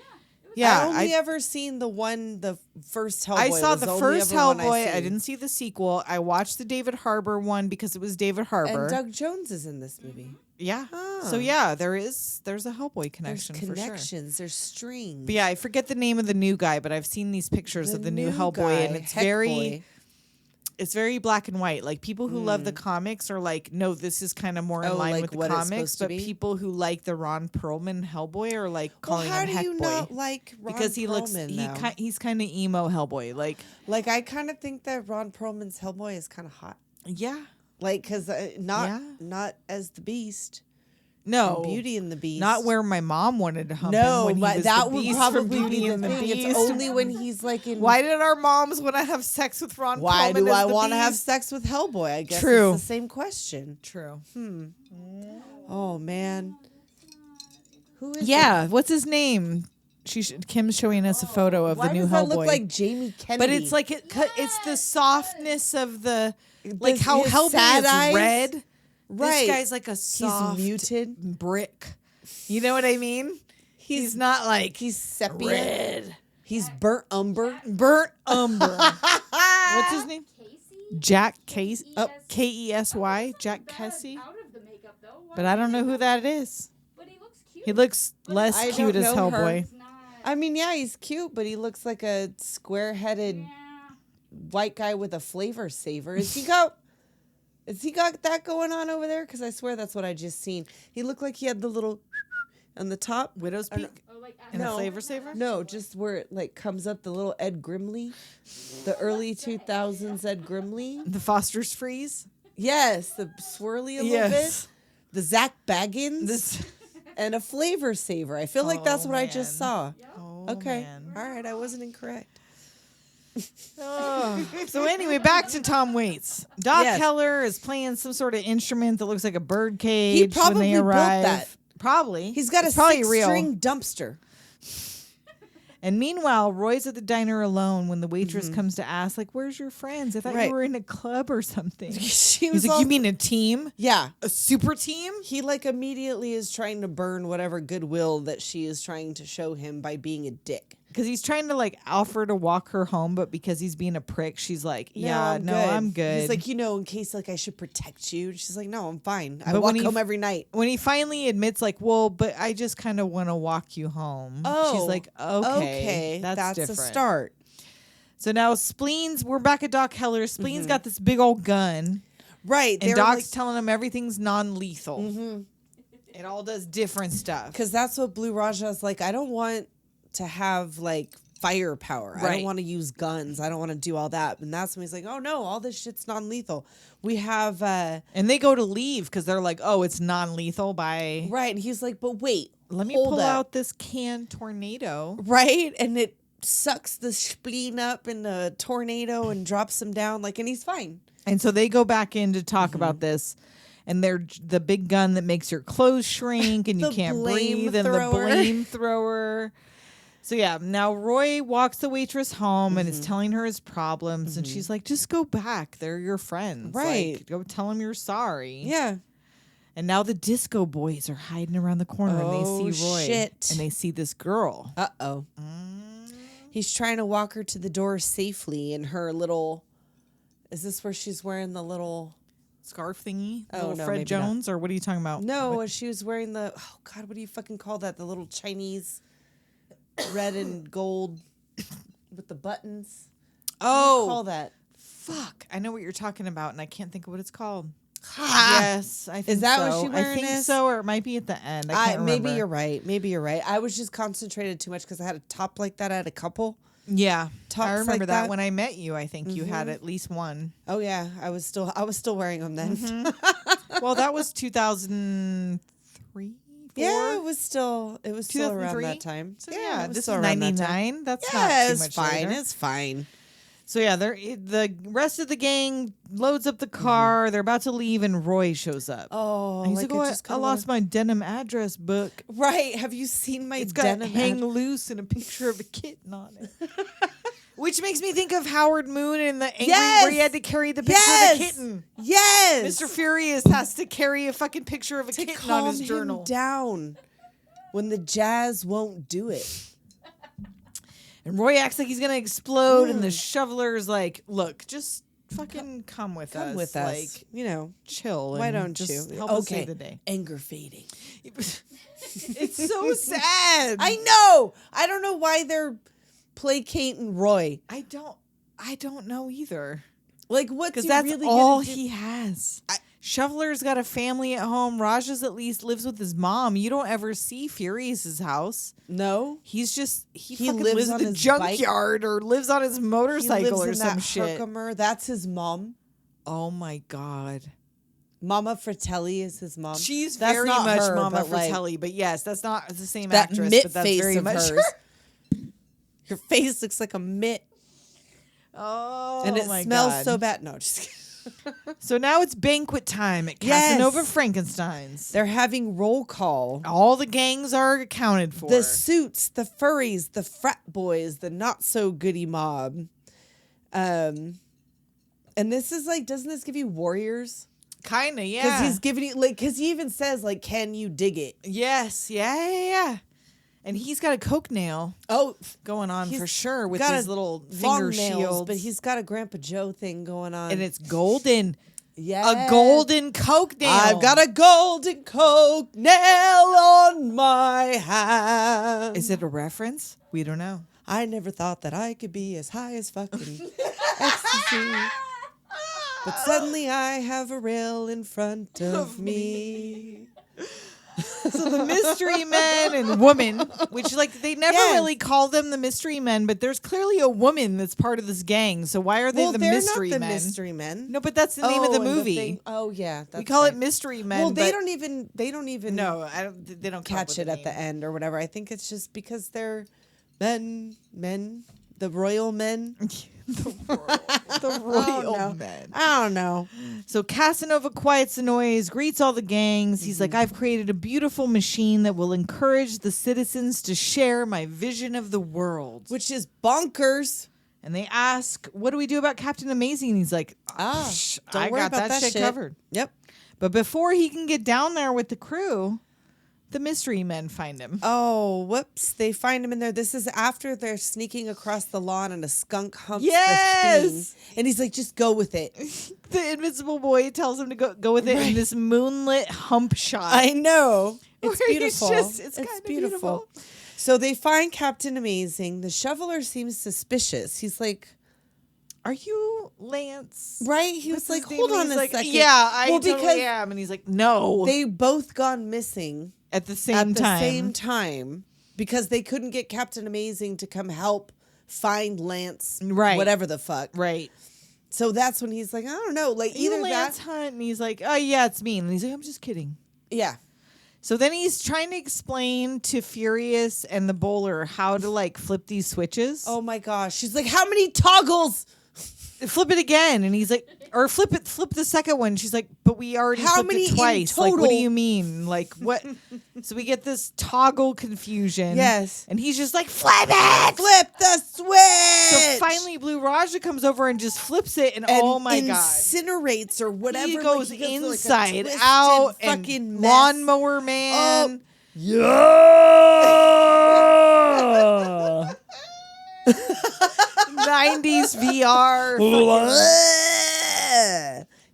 Yeah, only ever seen the first Hellboy. I saw was the only first ever one Hellboy. I seen. didn't see the sequel. I watched the David Harbour one because it was David Harbour. And Doug Jones is in this movie. Yeah. Huh. So yeah, there's a Hellboy There's connection for sure. connections. There's strings. But yeah, I forget the name of the new guy, but I've seen these pictures of the new Hellboy, and it's it's very black and white. Like people who love the comics are like, no, this is kind of more in Oh, line like with the what it's comics. supposed to But be? people who like the Ron Perlman Hellboy are like calling how him do Heckboy you not like Ron because he looks Perlman, he's kind of emo Hellboy. Like I kind of think that Ron Perlman's Hellboy is kind of hot. yeah, Like, because not as the Beast. no Beauty and the Beast. not where my mom wanted to hump No, him when he but was that the would Beast from probably Beauty be the and the thing. Beast. It's only when he's like in. Why did our moms want to have sex with Ron Why Perlman do I as the want to have Beast? sex with Hellboy? I guess True. it's the same question. True. Oh man, who is? Yeah, what's his name? Kim's showing us a photo of Why the new does Hellboy. that look like Jamie Kennedy? But it's like it's the softness of the like how his Hellboy sad is eyes? red. Right. This guy's like a soft muted. brick. You know what I mean? He's not like he's sepia. red. He's burnt umber. Burnt umber. What's his name? Casey? Jack Casey. Oh. Kesy. Jack Casey. Out of the makeup though. Why But I don't know who that is. But he looks cute. He looks less I cute don't as know her. Hellboy. He's not. I mean, yeah, he's cute, but he looks like a square-headed Yeah. white guy with a flavor saver. Is he got that going on over there? Because I swear that's what I just seen. He looked like he had the little on the top. Widow's I don't- Peak Oh, like and a No. flavor saver. No, just where it like comes up the little Ed Grimley, the early 2000s Ed Grimley. The Foster's Freeze. Yes, the swirly a little bit. The Zach Baggins This. and a flavor saver. I feel like that's Oh, what I just man. saw. Oh, Okay, man. all right, I wasn't incorrect. Oh. So anyway, back to Tom Waits. Doc Yes. Heller is playing some sort of instrument that looks like a bird cage. He probably when they built arrive. that. Probably. He's got It's a probably real. 6-string dumpster. And meanwhile, Roy's at the diner alone when the waitress comes to ask, like, "Where's your friends? I thought Right. you were in a club or something." She He's was like, all- "You mean a team? Yeah. A super team?" He like immediately is trying to burn whatever goodwill that she is trying to show him by being a dick. Because he's trying to like offer to walk her home, but because he's being a prick, she's like, I'm good. He's like, in case like I should protect you. She's like, no, I'm fine. I But walk when he- home every night. when he finally admits, like, well, but I just kind of want to walk you home. Oh, she's like, okay, that's different. a start. So now we're back at Doc Heller. Spleen's got this big old gun, Right. and Doc's telling him everything's non-lethal. It all does different stuff. because that's what Blue Raja's like. I don't want to have like firepower. I Right. don't want to use guns. I don't want to do all that. And that's when he's like, oh no, all this shit's non-lethal. We have And they go to leave because they're like, oh, it's non-lethal by... right. And he's like, but wait, Let me hold pull up. out this can tornado. Right, and it sucks the spleen up in a tornado and drops him down. Like, and he's fine. And so they go back in to talk about this. And they're the big gun that makes your clothes shrink and you The can't breathe. And the flamethrower. flamethrower. So yeah, now Roy walks the waitress home and is telling her his problems. And she's like, just go back. They're your friends. Right. Like, go tell them you're sorry. Yeah. And now the disco boys are hiding around the corner and Oh, they see Roy. shit. And they see this girl. Uh-oh. He's trying to walk her to the door safely in her little... Is this where she's wearing the little... Scarf thingy? Oh, Little no, Fred maybe Jones? Or what are you talking about? No, she was wearing the... Oh, God, what do you fucking call that? The little Chinese red and gold with the buttons. What do you call that? Fuck. I know what you're talking about and I can't think of what it's called. Ha! Yes, I think that so. what she I wearing think is? so, or it might be at the end. I can't Maybe remember. you're right. Maybe you're right. I was just concentrated too much because I had a top like that. I had a couple. Yeah. Talks I remember like that that. when I met you. I think you had at least one. Oh yeah, I was still wearing them then. Well, that was 2003. Yeah, it was still around 2003? that time. So yeah, it was this still is around that time. 99. That's Yeah, not too it's much fine. later. It's fine. So yeah, the rest of the gang loads up the car. They're about to leave, and Roy shows up. Oh, And he's like like, I "Oh, just I lost my denim address book. Right. Have you seen my It's got denim? hang loose and a picture of a kitten on it." Which makes me think of Howard Moon and the angry where he had to carry the picture of the kitten. Yes. Mr. Furious has to carry a fucking picture of a to kitten calm on his him journal. down when the jazz won't do it. And Roy acts like he's gonna explode, and the shoveler's like, "Look, just fucking come with Come us. with us. Like, You know, chill. why and don't just you? help us save the day?" Anger fading. It's so sad. I know. I don't know why they're placating Roy. I don't know either. Like, what's Because he that's really all gonna do? he has. Shoveler's got a family at home. Raja's at least lives with his mom. You don't ever see Furious's house. No. He's just he He lives lives in on the his junkyard or lives on his He motorcycle lives or in some that shit. Herkimer. That's his mom. Oh my god. Mama Fratelli is his mom. She's That's very not much her, Mama but, like, Fratelli, but yes, that's not the same that actress, mitt but that's face very of much hers. Your face looks like a mitt, Oh, and it my smells God. so bad. No, just kidding. So now it's banquet time at Yes. Casanova Frankenstein's. They're having roll call. All the gangs are accounted for. The suits, the furries, the frat boys, the not so goody mob. And this is like, doesn't this give you warriors? Kinda, Because yeah. he's giving you like, because he even says like, can you dig it? Yes, yeah. And he's got a coke nail Oh, going on He's for sure with got his a little long finger nails, shields. but he's got a Grandpa Joe thing going on, and it's golden. yeah, A golden coke nail. I've got a golden coke nail on my hand. Is it a reference? We don't know. I never thought that I could be as high as fucking ecstasy. But suddenly I have a rail in front of me. So the mystery men and woman, which like they never Yes. really call them the mystery men, but there's clearly a woman that's part of this gang. So why are they Well, the they're mystery not the men? mystery men. No, but that's the name of the and movie. thing- oh yeah, we that's call right. it mystery men. Well, they but don't even No, I don't. They don't come up catch with it a at the name. end or whatever. I think it's just because they're men, the royal men. The royal men. I don't know. So Casanova quiets the noise, greets all the gangs. He's like, I've created a beautiful machine that will encourage the citizens to share my vision of the world. Which is bonkers. And they ask, what do we do about Captain Amazing? And he's like, Don't I worry got about that shit covered. Yep. But before he can get down there with the crew, the mystery men find him. Oh, whoops. They find him in there. This is after they're sneaking across the lawn and a skunk humps Yes! the Spleen. And he's like, just go with it. The Invincible Boy tells him to go with it in this moonlit hump shot. I know. It's Where he's beautiful. it's kinda beautiful. So they find Captain Amazing. The shoveler seems suspicious. He's like, Are you Lance? right? He What's was his like, name? hold And on he's a like, second. Yeah, I well, totally because am. And he's like, no. they both gone missing at the same at the time. same time because they couldn't get Captain Amazing to come help find Lance, Right. whatever the fuck. Right. So that's when he's like, I don't know, like Either either Lance that, Hunt, and he's like, oh, yeah, it's me. And he's like, I'm just kidding. yeah. So then he's trying to explain to Furious and the bowler how to like flip these switches. Oh my gosh, she's like, how many toggles? Flip it again. And he's like, or flip the second one. She's like, but we already How flipped many it in twice. Like, what do total? you mean? Like, what? So we get this toggle confusion. Yes. And he's just like, flip it! Flip the switch. So finally, Blue Raja comes over and just flips it, and oh my god, incinerates or whatever. he like, goes he goes inside like a twisted out fucking and mess. lawnmower man. Yeah. 90s VR.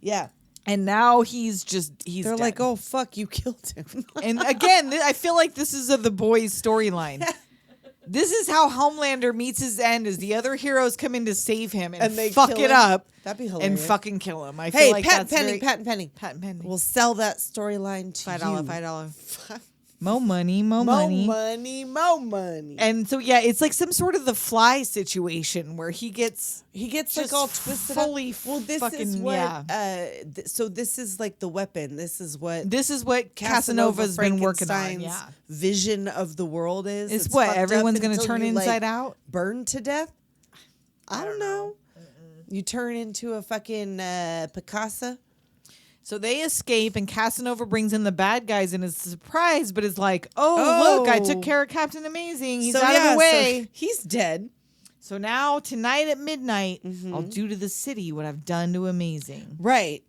Yeah. And now he's They're dead. like, oh fuck, you killed him. And again, I feel like this is of the boys' storyline. This is how Homelander meets his end: is the other heroes come in to save him and they fuck kill it him? up. That'd be And hilarious. fucking kill him. I Hey, feel like patent that's pending, very, patent pending. patent pending. We'll sell that storyline to $5, you. $5. Mo money, mo Mo money. money, mo money. And so yeah, it's like some sort of the Fly situation where he gets like just all twisted fully up. Well, this is fucking- what. yeah. So this is like the weapon. This is what Casanova's been working on. Frankenstein's Yeah. vision of the world is. It's It's what fucked up everyone's gonna until turn you, inside like, out. burn to death. I don't know. You turn into a fucking Picasso. So they escape, and Casanova brings in the bad guys and is surprised, but is like, "Oh, look, I took care of Captain Amazing. He's out of the way." So he's dead. So now, tonight at midnight, Mm-hmm. I'll do to the city what I've done to Amazing. Right.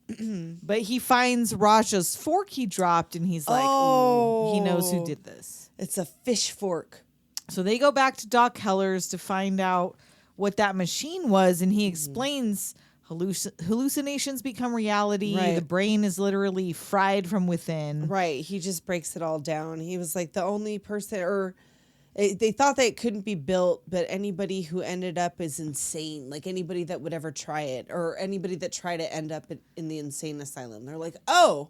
But he finds Raja's fork he dropped, and he's like, "Oh, he knows who did this." It's a fish fork. So they go back to Doc Heller's to find out what that machine was, and he explains hallucinations become reality. Right. The brain is literally fried from within. Right. He just breaks it all down. He was like the only person, or they thought that it couldn't be built, but anybody who ended up is insane. Like anybody that would ever try it, or anybody that tried to end up in the insane asylum. They're like, oh,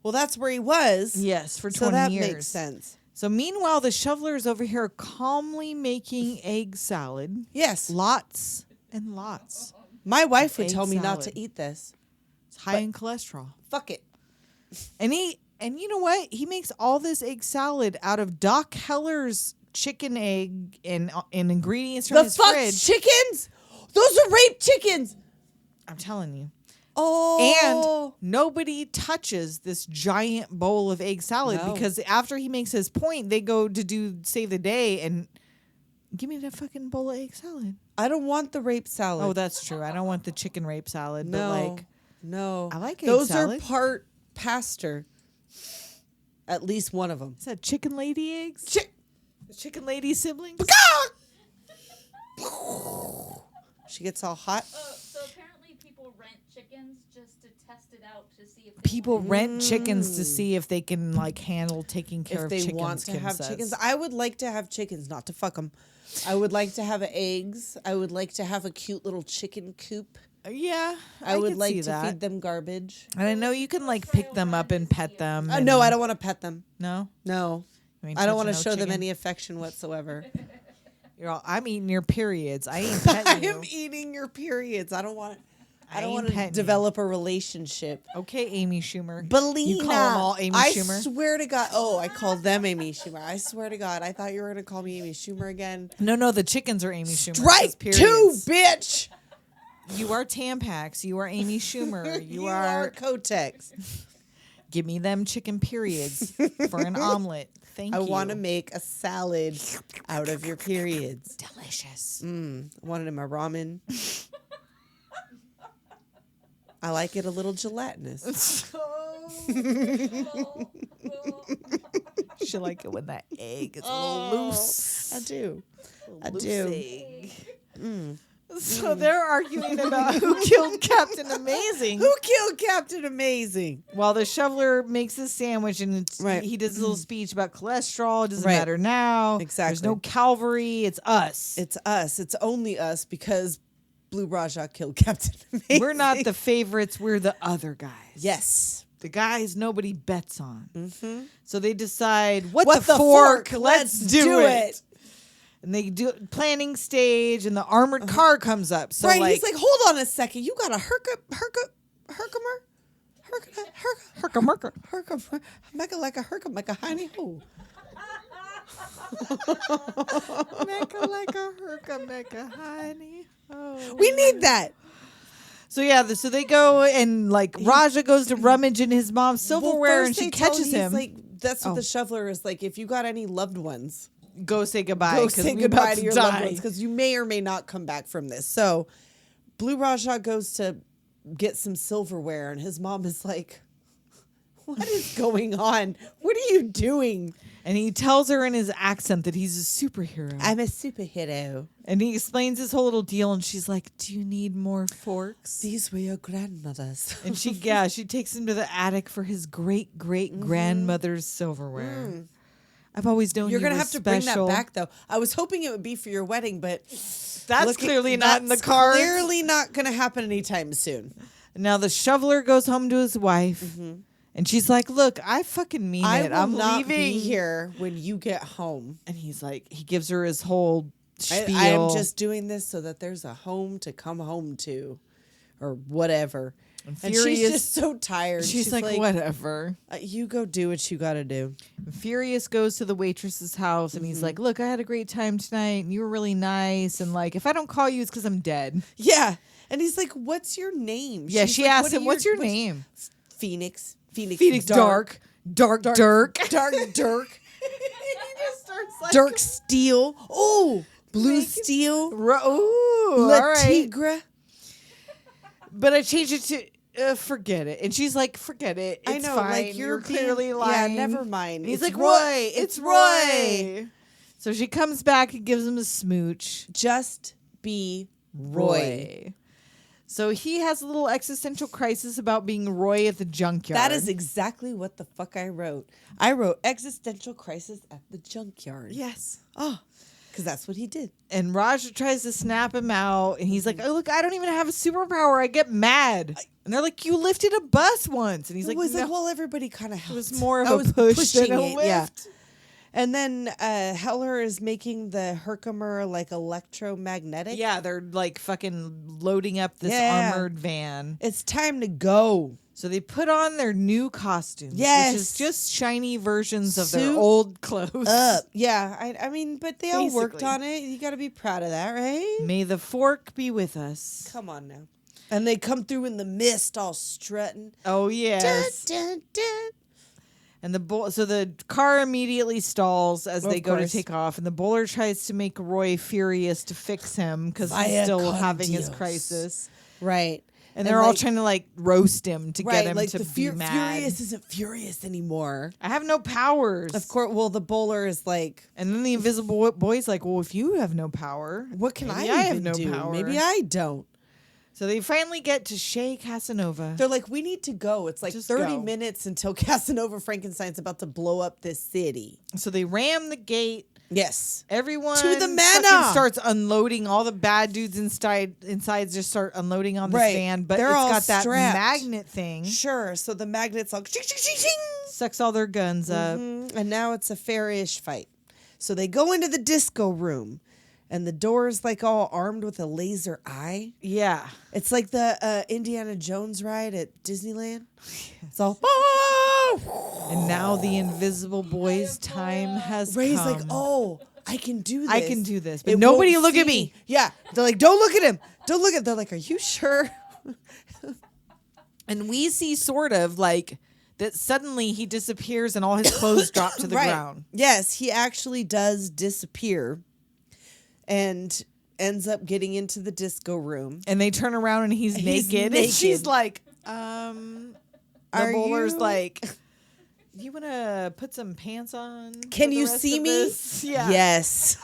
well, that's where he was. Yes, for 20 so that years. makes sense. So meanwhile, the shovelers over here are calmly making egg salad. Yes. Lots and lots. My wife would Egg tell me not salad. to eat this. It's high in cholesterol. Fuck it. And you know what? He makes all this egg salad out of Doc Heller's chicken egg and ingredients from The his fuck fridge. chickens? Those are rape chickens. I'm telling you. Oh. And nobody touches this giant bowl of egg salad No. because after he makes his point, they go to save the day and give me that fucking bowl of egg salad. I don't want the rape salad. Oh, that's true. I don't want the chicken rape salad, no. but like no. I like egg Those salad. are part pastor. At least one of them. is that chicken lady eggs? The chicken lady siblings? She gets all hot. So apparently people rent chickens just to test it out to see if they People rent chickens to see if they can like handle taking care If of they chickens. want to Kim have says. chickens, I would like to have chickens, not to fuck them. I would like to have eggs. I would like to have a cute little chicken coop. Yeah, I would could like see to that. feed them garbage. And I know you can like pick them up and pet them. and- No, I don't want to pet them. No, No. You ain't I don't want to touching show no them chicken? any affection whatsoever. You're all, I'm eating your periods. I ain't petting you. I'm eating your periods. I don't want I to ain't petting you. develop a relationship. Okay, Amy Schumer. Belina. You call them all Amy I Schumer? swear to God. Oh, I called them Amy Schumer. I swear to God. I thought you were going to call me Amy Schumer again. No, the chickens are Amy Schumer. Strike It's two, periods. bitch. You are Tampax. You are Amy Schumer. You, You are. are Kotex. Give me them chicken periods for an omelet. Thank I you. want to make a salad out of your periods. delicious. I want it in my ramen. I like it a little gelatinous. She like it when that egg is a little loose. I do. I Loose do. egg. So they're arguing about who killed Captain Amazing. Who killed Captain Amazing? While the shoveler makes his sandwich and Right. he does a little speech about cholesterol. It doesn't Right. matter now. Exactly. There's no Calvary. It's us. It's us. It's only us because Blue Raja killed Captain Amazing. We're not the favorites. We're the other guys. Yes. The guys nobody bets on. Mm-hmm. So they decide, what What the fork? Let's Let's do do it. it. And they do planning stage, and the armored car comes up. So Right. like, He's like, hold on a second. You got a herkimer? Make it like a herkimer, like a honey hole. Mecca like a herka, mecca, honey. Oh. We need that. So yeah, so they go and like Raja goes to rummage in his mom's silverware, and first she they tell catches him. Like, that's what Oh. the shoveler is like. If you got any loved ones, Go say goodbye. go 'cause say we goodbye about to your die. loved ones because you may or may not come back from this. So Blue Raja goes to get some silverware, and his mom is like, what is going on? What are you doing? And he tells her in his accent that he's a superhero. I'm a superhero. And he explains his whole little deal, and she's like, "Do you need more forks?" These were your grandmothers. And she takes him to the attic for his great grandmother's silverware. I've always known You're you going to were have to bring that special. back, though. I was hoping it would be for your wedding, but That's clearly not in the that's cards. clearly not going to happen anytime soon. Now the shoveler goes home to his wife, And she's like, look, I fucking mean I it. will I'm not leaving be here when you get home. And he's like, he gives her his whole spiel. I am just doing this so that there's a home to come home to, or whatever. And she's just so tired. She's like, whatever. You go do what you got to do. And Furious goes to the waitress's house, and he's like, look, I had a great time tonight, and you were really nice. And like, if I don't call you, it's because I'm dead. Yeah. And he's like, what's your name? Yeah, She's she like, asked him, what's your name? Phoenix. Phoenix Dark. Dark Dirk. Dark Dirk. He just starts like, Dark Steel. Oh, Blue Steel. Ooh, La all right. Tigre. But I changed it to forget it. And she's like, forget it. It's I know, fine. like You're clearly lying. Yeah, never mind. And he's It's like, Roy. It's Roy. So she comes back and gives him a smooch. Just be Roy. So he has a little existential crisis about being Roy at the junkyard. That is exactly what the fuck I wrote. I wrote existential crisis at the junkyard. Yes. Oh, because that's what he did. And Raja tries to snap him out, and he's like, oh, look, I don't even have a superpower. I get mad. And they're like, you lifted a bus once. And he's like, was no. like, well, everybody kind of helped. It was more of I a was push than pushing a it, lift. yeah. And then Heller is making the Herkimer like electromagnetic. Yeah, they're like fucking loading up this Yeah. armored van. It's time to go. So they put on their new costumes, Yes. which is just shiny versions of their Suit old clothes. Up. Yeah, I mean, but they all worked Basically. on it. You got to be proud of that, right? May the fork be with us. Come on now. And they come through in the mist all strutting. Oh, yes. Dun, dun, dun. And so the car immediately stalls as Of they go to course. take off, and the bowler tries to make Roy furious to fix him because he's Vaya still con having his Dios. crisis. Right. And they're all trying to like roast him to right, get him like to the be mad. Furious isn't furious anymore. I have no powers. Of course, well, the bowler is like, And then the invisible boy's like, well, if you have no power, what can maybe I have even no do? power. Maybe I don't. So they finally get to Shea Casanova. They're like, we need to go. It's like Just 30 go. minutes until Casanova Frankenstein's about to blow up this city. So they ram the gate. Yes. Everyone To the fucking manor. starts unloading. All the bad dudes inside just start unloading on this Right. van. But They're it's all got that strapped. magnet thing. Sure. So the magnets all shing, shing, shing, shing. Sucks all their guns up. And now it's a fairish fight. So they go into the disco room, and the door is like all armed with a laser eye. Yeah. It's like the Indiana Jones ride at Disneyland. It's all. And now the invisible boy's time has Ray's come. like, oh, I can do this. I can do this, but It nobody won't look at see me. Yeah. They're like, don't look at him. Don't look at. They're like, are you sure? And we see sort of like that suddenly he disappears and all his clothes drop to the Right. ground. Yes, he actually does disappear, and ends up getting into the disco room. And they turn around and he's naked. And she's like, the Are bowler's you- like, you want to put some pants on? Can for the you rest see of me? this?" Yeah. Yes.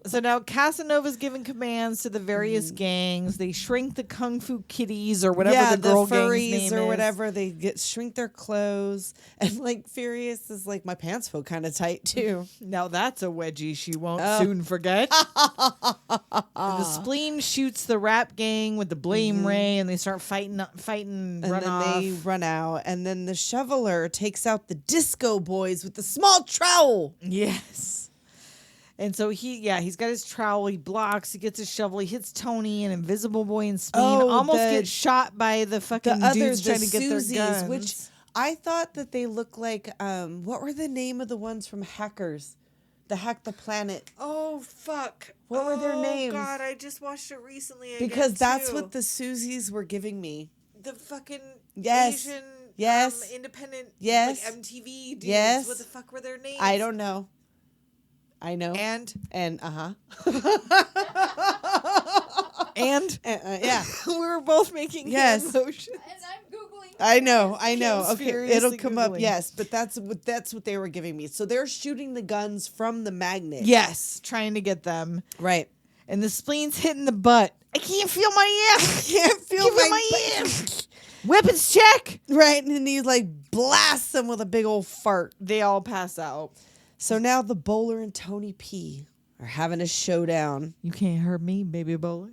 So now Casanova's giving commands to the various gangs. They shrink the Kung Fu Kitties or whatever the girl gang's furries name or is. whatever. They shrink their clothes, and like Furious is like, my pants feel kind of tight too. Now that's a wedgie she won't Oh. soon forget. The Spleen shoots the rap gang with the blame ray, and they start fighting, And run then off. they run out, and then the shoveler takes out the disco boys with the small trowel. Yes. And so he's got his trowel. He blocks. He gets his shovel. He hits Tony, and Invisible Boy and Spleen almost get shot by the fucking dudes trying to get their guns. which I thought that they look like, what were the name of the ones from Hackers? The Hack the Planet. Oh, fuck. What were their names? Oh, God, I just watched it recently. Because that's what the Susies were giving me. The fucking Yes. Asian Yes. independent Yes. like MTV dudes. Yes. What the fuck were their names? I don't know. I know. And yeah. we were both making Yes. hand motions. And I'm Googling. I know. Kim's Okay, furiously it'll come up. Googling. Yes, but that's what they were giving me. So they're shooting the guns from the magnet. Yes, trying to get them. Right. And the Spleen's hitting the butt. I can't feel my ass. Can't feel Give me my my ass. Weapons check. Right, and he like blasts them with a big old fart. They all pass out. So now the bowler and Tony P are having a showdown. You can't hurt me, baby bowler.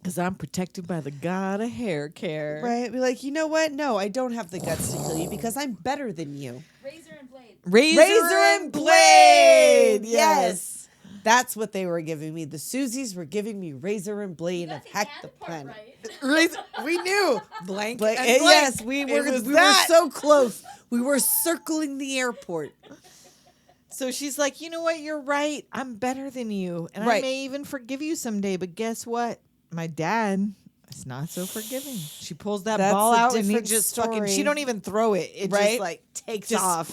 Because Because I'm protected by the god of hair care. Right? Be like, you know what? No, I don't have the guts to kill you because I'm better than you. Razor and blade. Razor and blade. Yes. That's what they were giving me. The Susies were giving me razor and blade and hack the planet. Right. We knew. Blank But and blank. yes, we were so close. We were circling the airport. So she's like, you know what? You're right. I'm better than you. And I Right. may even forgive you someday. But guess what? My dad is not so forgiving. She pulls that That's ball a out and he different just story. fucking, she don't even throw it. It Right? just like takes Just- off.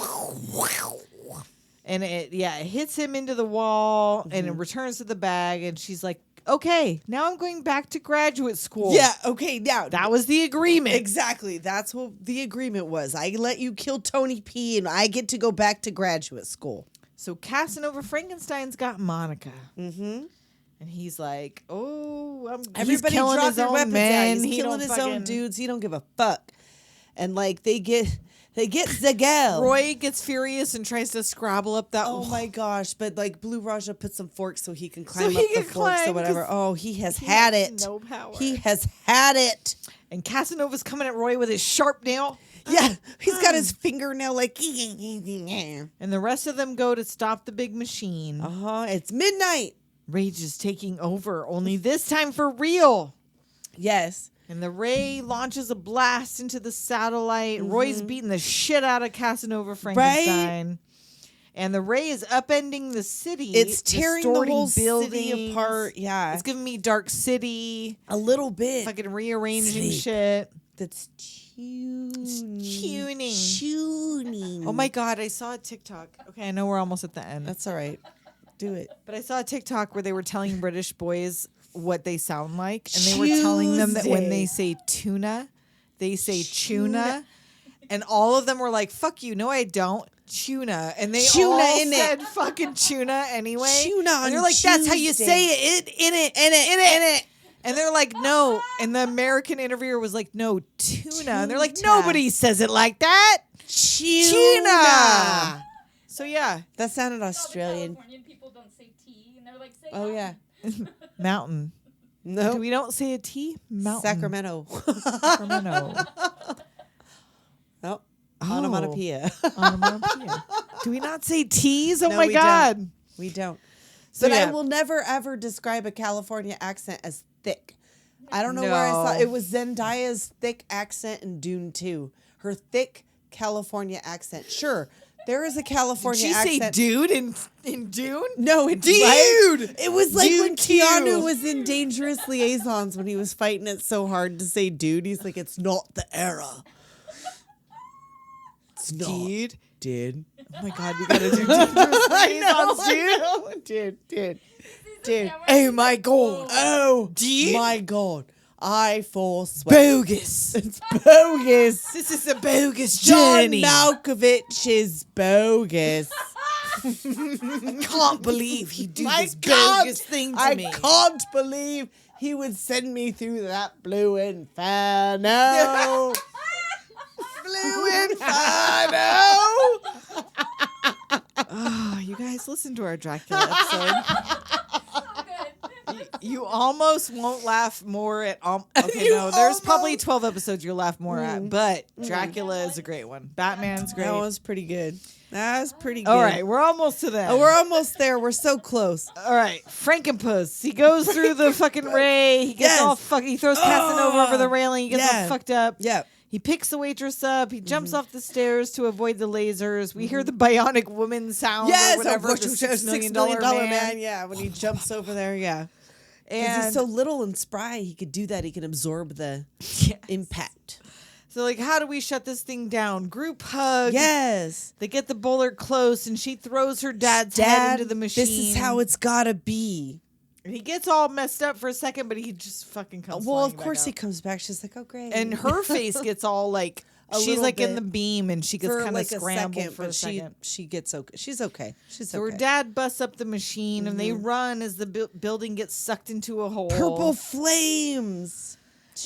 And it hits him into the wall and Mm-hmm. it returns to the bag. And she's like, okay, now I'm going back to graduate school. Yeah, okay, now. That was the agreement. Exactly. That's what the agreement was. I let you kill Tony P and I get to go back to graduate school. So Casanova Frankenstein's got Monica. Mm-hmm. And he's like, oh, Everybody he's killing drop his their own weapons men. out. He's He killing don't his own fucking- dudes. He don't give a fuck. And like they get Zagel. Roy gets furious and tries to scrabble up that. Oh my gosh! But like Blue Raja put some forks so he can climb he up the can forks climb, or whatever. 'cause Oh, he has he had has it. no power. He has had it. And Casanova's coming at Roy with his sharp nail. Yeah, he's got his fingernail like. And the rest of them go to stop the big machine. It's midnight. Rage is taking over, only this time for real. Yes. And the ray launches a blast into the satellite. Roy's beating the shit out of Casanova Frankenstein. And the ray is upending the city. It's tearing the distorting whole city buildings. apart. Yeah. It's giving me Dark City. A little bit. Fucking rearranging Sleep. shit. That's tuning. Tuning. Oh my God, I saw a TikTok. Okay, I know we're almost at the end. That's all right. Do it. But I saw a TikTok where they were telling British boys what they sound like. And they were telling them that when they say tuna, they say tuna. And all of them were like, fuck you. No, I don't. Tuna. And they Tuna all in it. said fucking tuna anyway. Tuna And they're on like, that's how you Tuesday. say it. In it. And they're like, no. And the American interviewer was like, no, tuna. And they're like, Tuna. nobody says it like that. Tuna. So yeah, That sounded All the Australian. Californian people don't say tea, and they're like, say Oh yeah. mountain. No. We don't say a T? Mountain. Sacramento. Sacramento. Nope. Oh. Onomatopoeia. Onomatopoeia. Do we not say T's? Oh No, my we God. don't. We don't. So But yeah. I will never ever describe a California accent as thick. I don't know where I saw No. it. Was Zendaya's thick accent in Dune 2. Her thick California accent. Sure, there is a Did California she say accent. dude in Dune? No, it's Dude! like, it was like Dude when Keanu too. was in Dangerous Liaisons when he was fighting it so hard to say dude. He's like, it's not the era. It's not. Dude. Dude. Oh my God, we gotta do dangerous liaisons, dude. Dude. Oh my God. Oh, Dude. my God. I forswear. Bogus. It's bogus. This is a bogus John journey. Malkovich is bogus. Can't believe he'd do I this can't- bogus thing to I me. can't believe he would send me through that blue inferno. Blue inferno. Oh, you guys listen to our Dracula episode. good. You almost won't laugh more at. Okay, no, there's probably 12 episodes you'll laugh more at, but Dracula is a great one. Batman's great. That was pretty good. That was pretty good. All right, we're almost to that. Oh, we're almost there. We're so close. All right, Frankenpuss. He goes through the fucking ray. He gets Yes. all fucking. He throws Casanova over the railing. He gets Yeah. all fucked up. Yep. He picks the waitress up. He jumps off the stairs to avoid the lasers. We hear the bionic woman sound. Yes, or whatever. The $6 million man. Yeah, when he jumps over there, yeah. And And he's so little and spry, he could do that. He can absorb the Yes. impact. So, like, how do we shut this thing down? Group hug. Yes. They get the bowler close, and she throws her dad's head into the machine. This is how it's gotta be. And he gets all messed up for a second, but he just fucking comes. Well, flying of back course he up. comes back. She's like, oh great. And her face gets all like A she's little like in bit. the beam, and she gets for kind like of scrambled a second, for a but second. she gets okay. She's okay. She's So okay. her dad busts up the machine, and they run as the building gets sucked into a hole. Purple flames.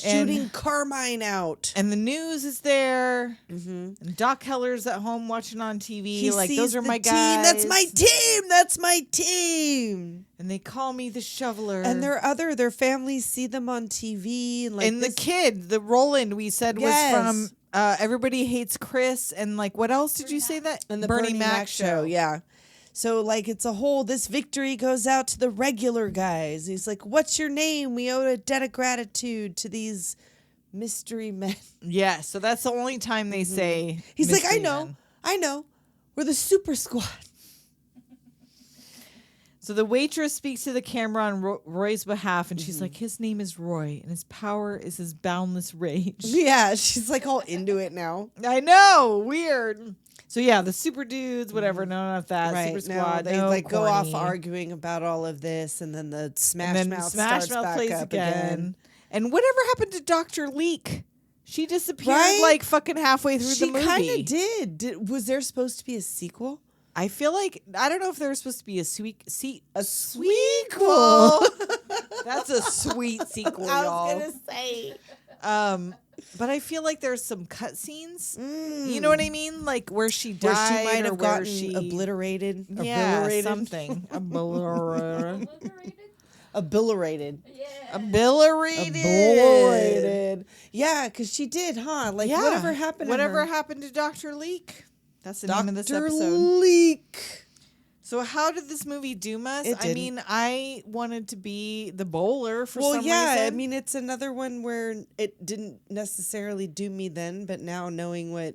shooting Carmine out. And the news is there. And Doc Heller's at home watching on TV. He like, sees those are the my team. guys. That's my team. That's my team. And they call me the shoveler. And their families see them on TV. And, like, and the kid, the Roland, we said was from Everybody Hates Chris. And like, what else did you say that? And the Bernie Mac show. Yeah. So, like, it's a whole, this victory goes out to the regular guys. He's like, what's your name? We owe a debt of gratitude to these mystery men. Yeah, so that's the only time they say He's like, mystery men. I know. We're the super squad. So the waitress speaks to the camera on Roy's behalf, and she's like, his name is Roy, and his power is his boundless rage. Yeah, she's like all into it now. I know, weird. So yeah, the super dudes, whatever, none of that. Right, Super squad, they no, like go off corny. arguing about all of this, and then the Smash And then Mouth Smash starts Mouth back plays up again. And whatever happened to Dr. Leak? She disappeared Right? like fucking halfway through the movie. She kind of did. Was there supposed to be a sequel? I feel like, I don't know if there was supposed to be a sequel. That's a sweet sequel, y'all. I was gonna say. But I feel like there's some cutscenes. You know what I mean? Like where she died, Where she might or have where gotten she obliterated. yeah, Obliterated? something. Obliterated. Obliterated. Obliterated. Yeah, because she did, huh? Like Yeah. whatever happened. Whatever to her. happened to Dr. Leak? That's the name of this Dr. episode. Leak. So how did this movie doom us? It I didn't. mean, I wanted to be the bowler for Well, some yeah. reason. I mean, it's another one where it didn't necessarily do me then, but now knowing what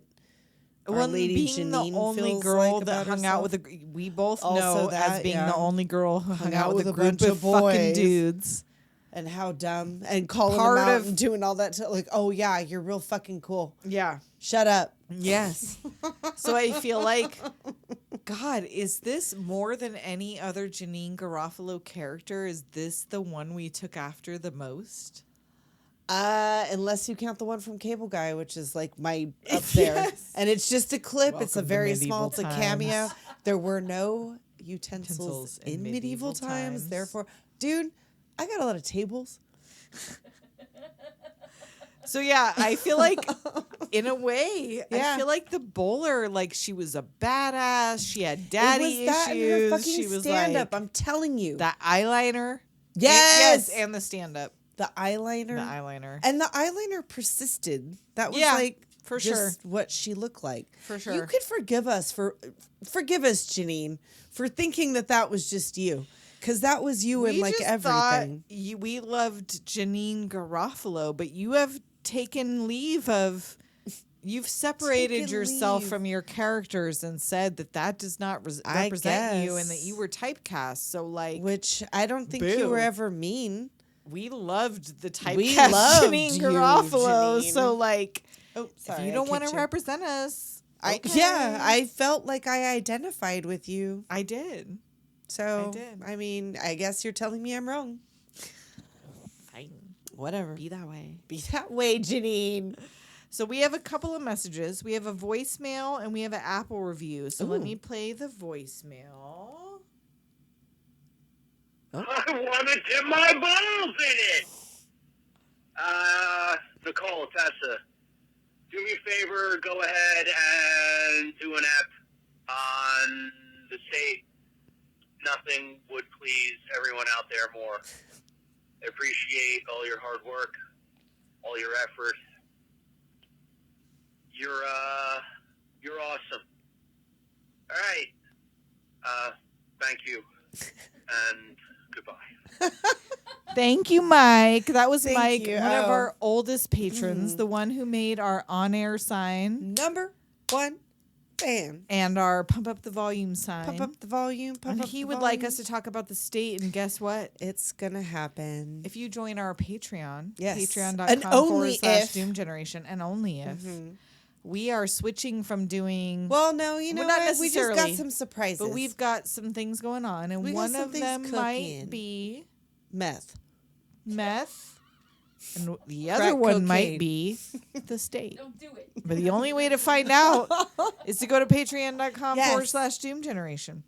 our well, lady being Janine the only feels girl like that about hung out herself. with we both Also know as that, being yeah. the only girl who hung out with a group bunch of of fucking boys. dudes. And how dumb, and calling Part them out of- and doing all that, like, oh yeah, you're real fucking cool. Yeah. Shut up. Yes. So I feel like, God, is this more than any other Janeane Garofalo character? Is this the one we took after the most? Unless you count the one from Cable Guy, which is like my up there, Yes. and it's just a clip. it's a Welcome to very medieval small. It's a times. cameo. There were no utensils Utensils in medieval times. times. Therefore, dude, I got a lot of tables. So yeah, I feel like, in a way, Yeah. I feel like the bowler, like she was a badass. She had daddy it was that and her issues. fucking She was stand like up. I'm telling you, that eyeliner. Yes! and the stand up. the eyeliner, The eyeliner. and the eyeliner persisted. That was Yeah, like for just what she looked like. For sure. You could forgive us, Janine, for thinking that was just you. Because that was you in like everything. We loved Janeane Garofalo, but you have taken leave of. You've separated Taken yourself leave. from your characters and said that does not I represent you and that guess. you were typecast. So like, Which I don't think you Boo. were ever mean. we loved the typecast We loved Janeane you, Garofalo. Janine. So like, Oh, sorry. if you don't want to represent us, okay. Yeah, I felt like I identified with you. I did. So, I did. I mean, I guess you're telling me I'm wrong. Fine. Whatever. Be that way. Be that way, Janine. So we have a couple of messages. We have a voicemail and we have an Apple review. So let Ooh. me play the voicemail. I want to dip my balls in it. Nicole, Tessa, do me a favor, go ahead and do an app on the state. Nothing would please everyone out there more. I appreciate all your hard work, all your effort. You're awesome. All right. Thank you. And goodbye. Thank you, Mike. That was Thank Mike, you. one of Oh. our oldest patrons, the one who made our on-air sign Number 1 fan. and our pump up the volume sign. Pump up the volume. Pump And up he the would like volume. us to talk about the state, and guess what? It's gonna happen. If you join our Patreon, Yes. And patreon.com only if- /Doom Generation, and only if, we are switching from doing, Well, no, you know Well, not what? We just got necessarily, some surprises. but we've got some things going on, and We got one some of things them might cooking. be meth. meth, and the Crack other one cocaine. might be the state. Don't do it. But the only way to find out is to go to patreon.com Yes. /Doom Generation.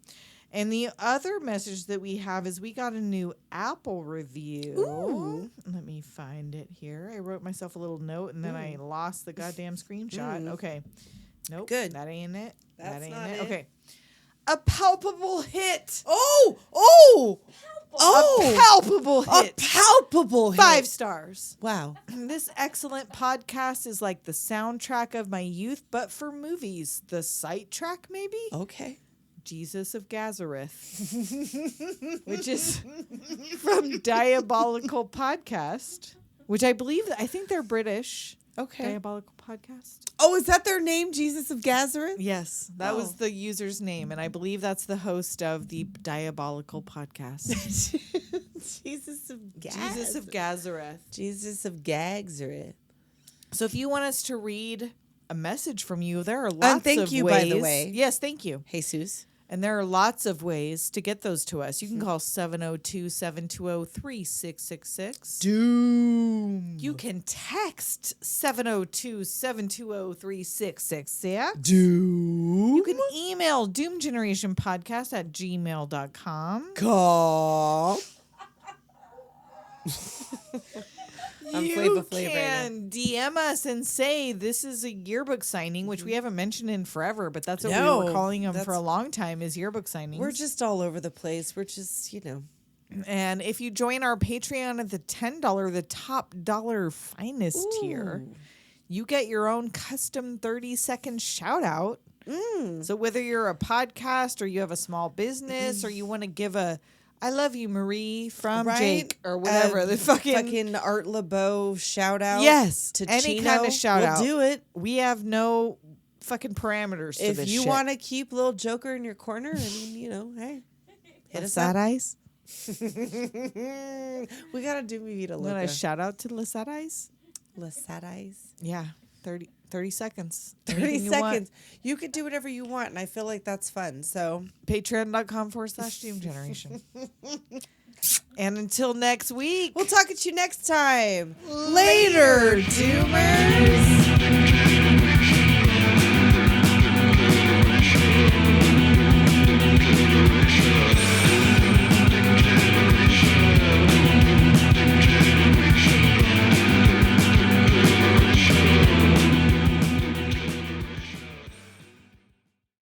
And the other message that we have is we got a new Apple review. Ooh. Let me find it here. I wrote myself a little note and then I lost the goddamn screenshot. Okay. Nope. Good. That ain't it. That's that ain't not it. Okay. A palpable hit. Oh! A palpable A hit. palpable hit. 5 stars. Wow. This excellent podcast is like the soundtrack of my youth, but for movies. The sight track, maybe? Okay. Jesus of Gazareth, which is from Diabolical Podcast, which I think they're British. Okay. Diabolical Podcast. Oh, is that their name, Jesus of Gazareth? Yes, that was the user's name, and I believe that's the host of the Diabolical Podcast. Jesus of Jesus of Gazareth. Jesus of Gazareth. So if you want us to read a message from you, there are lots of ways. Thank you, by the way. Yes, thank you. Jesus. And there are lots of ways to get those to us. You can call 702-720-3666. Doom. You can text 702-720-3666. Doom. You can email doomgenerationpodcast@gmail.com. Call. I'm You Flava Flav right can DM us and say this is a yearbook signing, which we haven't mentioned in forever, but that's what we No, were calling them for that's- a long time, is yearbook signings. We're just all over the place. We're just, And if you join our Patreon at the $10, the top dollar finest tier, you get your own custom 30-second shout out. So whether you're a podcast or you have a small business or you want to give a I love you, Marie, from Jake or whatever, the fucking Art LeBeau shout out. Yes, to any Chino, kind of shout out. We'll do it. We have no fucking parameters to If this you shit. want to keep little Joker in your corner, hey, hit us Sad up. Eyes. We gotta do Mi Vida Want a Loca. shout out to La Sad Eyes? La Sad Eyes. Yeah, 30 seconds. 30 Anything you want. seconds. You could do whatever you want, and I feel like that's fun. So Patreon.com/Doom Generation. And until next week, we'll talk at you next time. later, Doomers.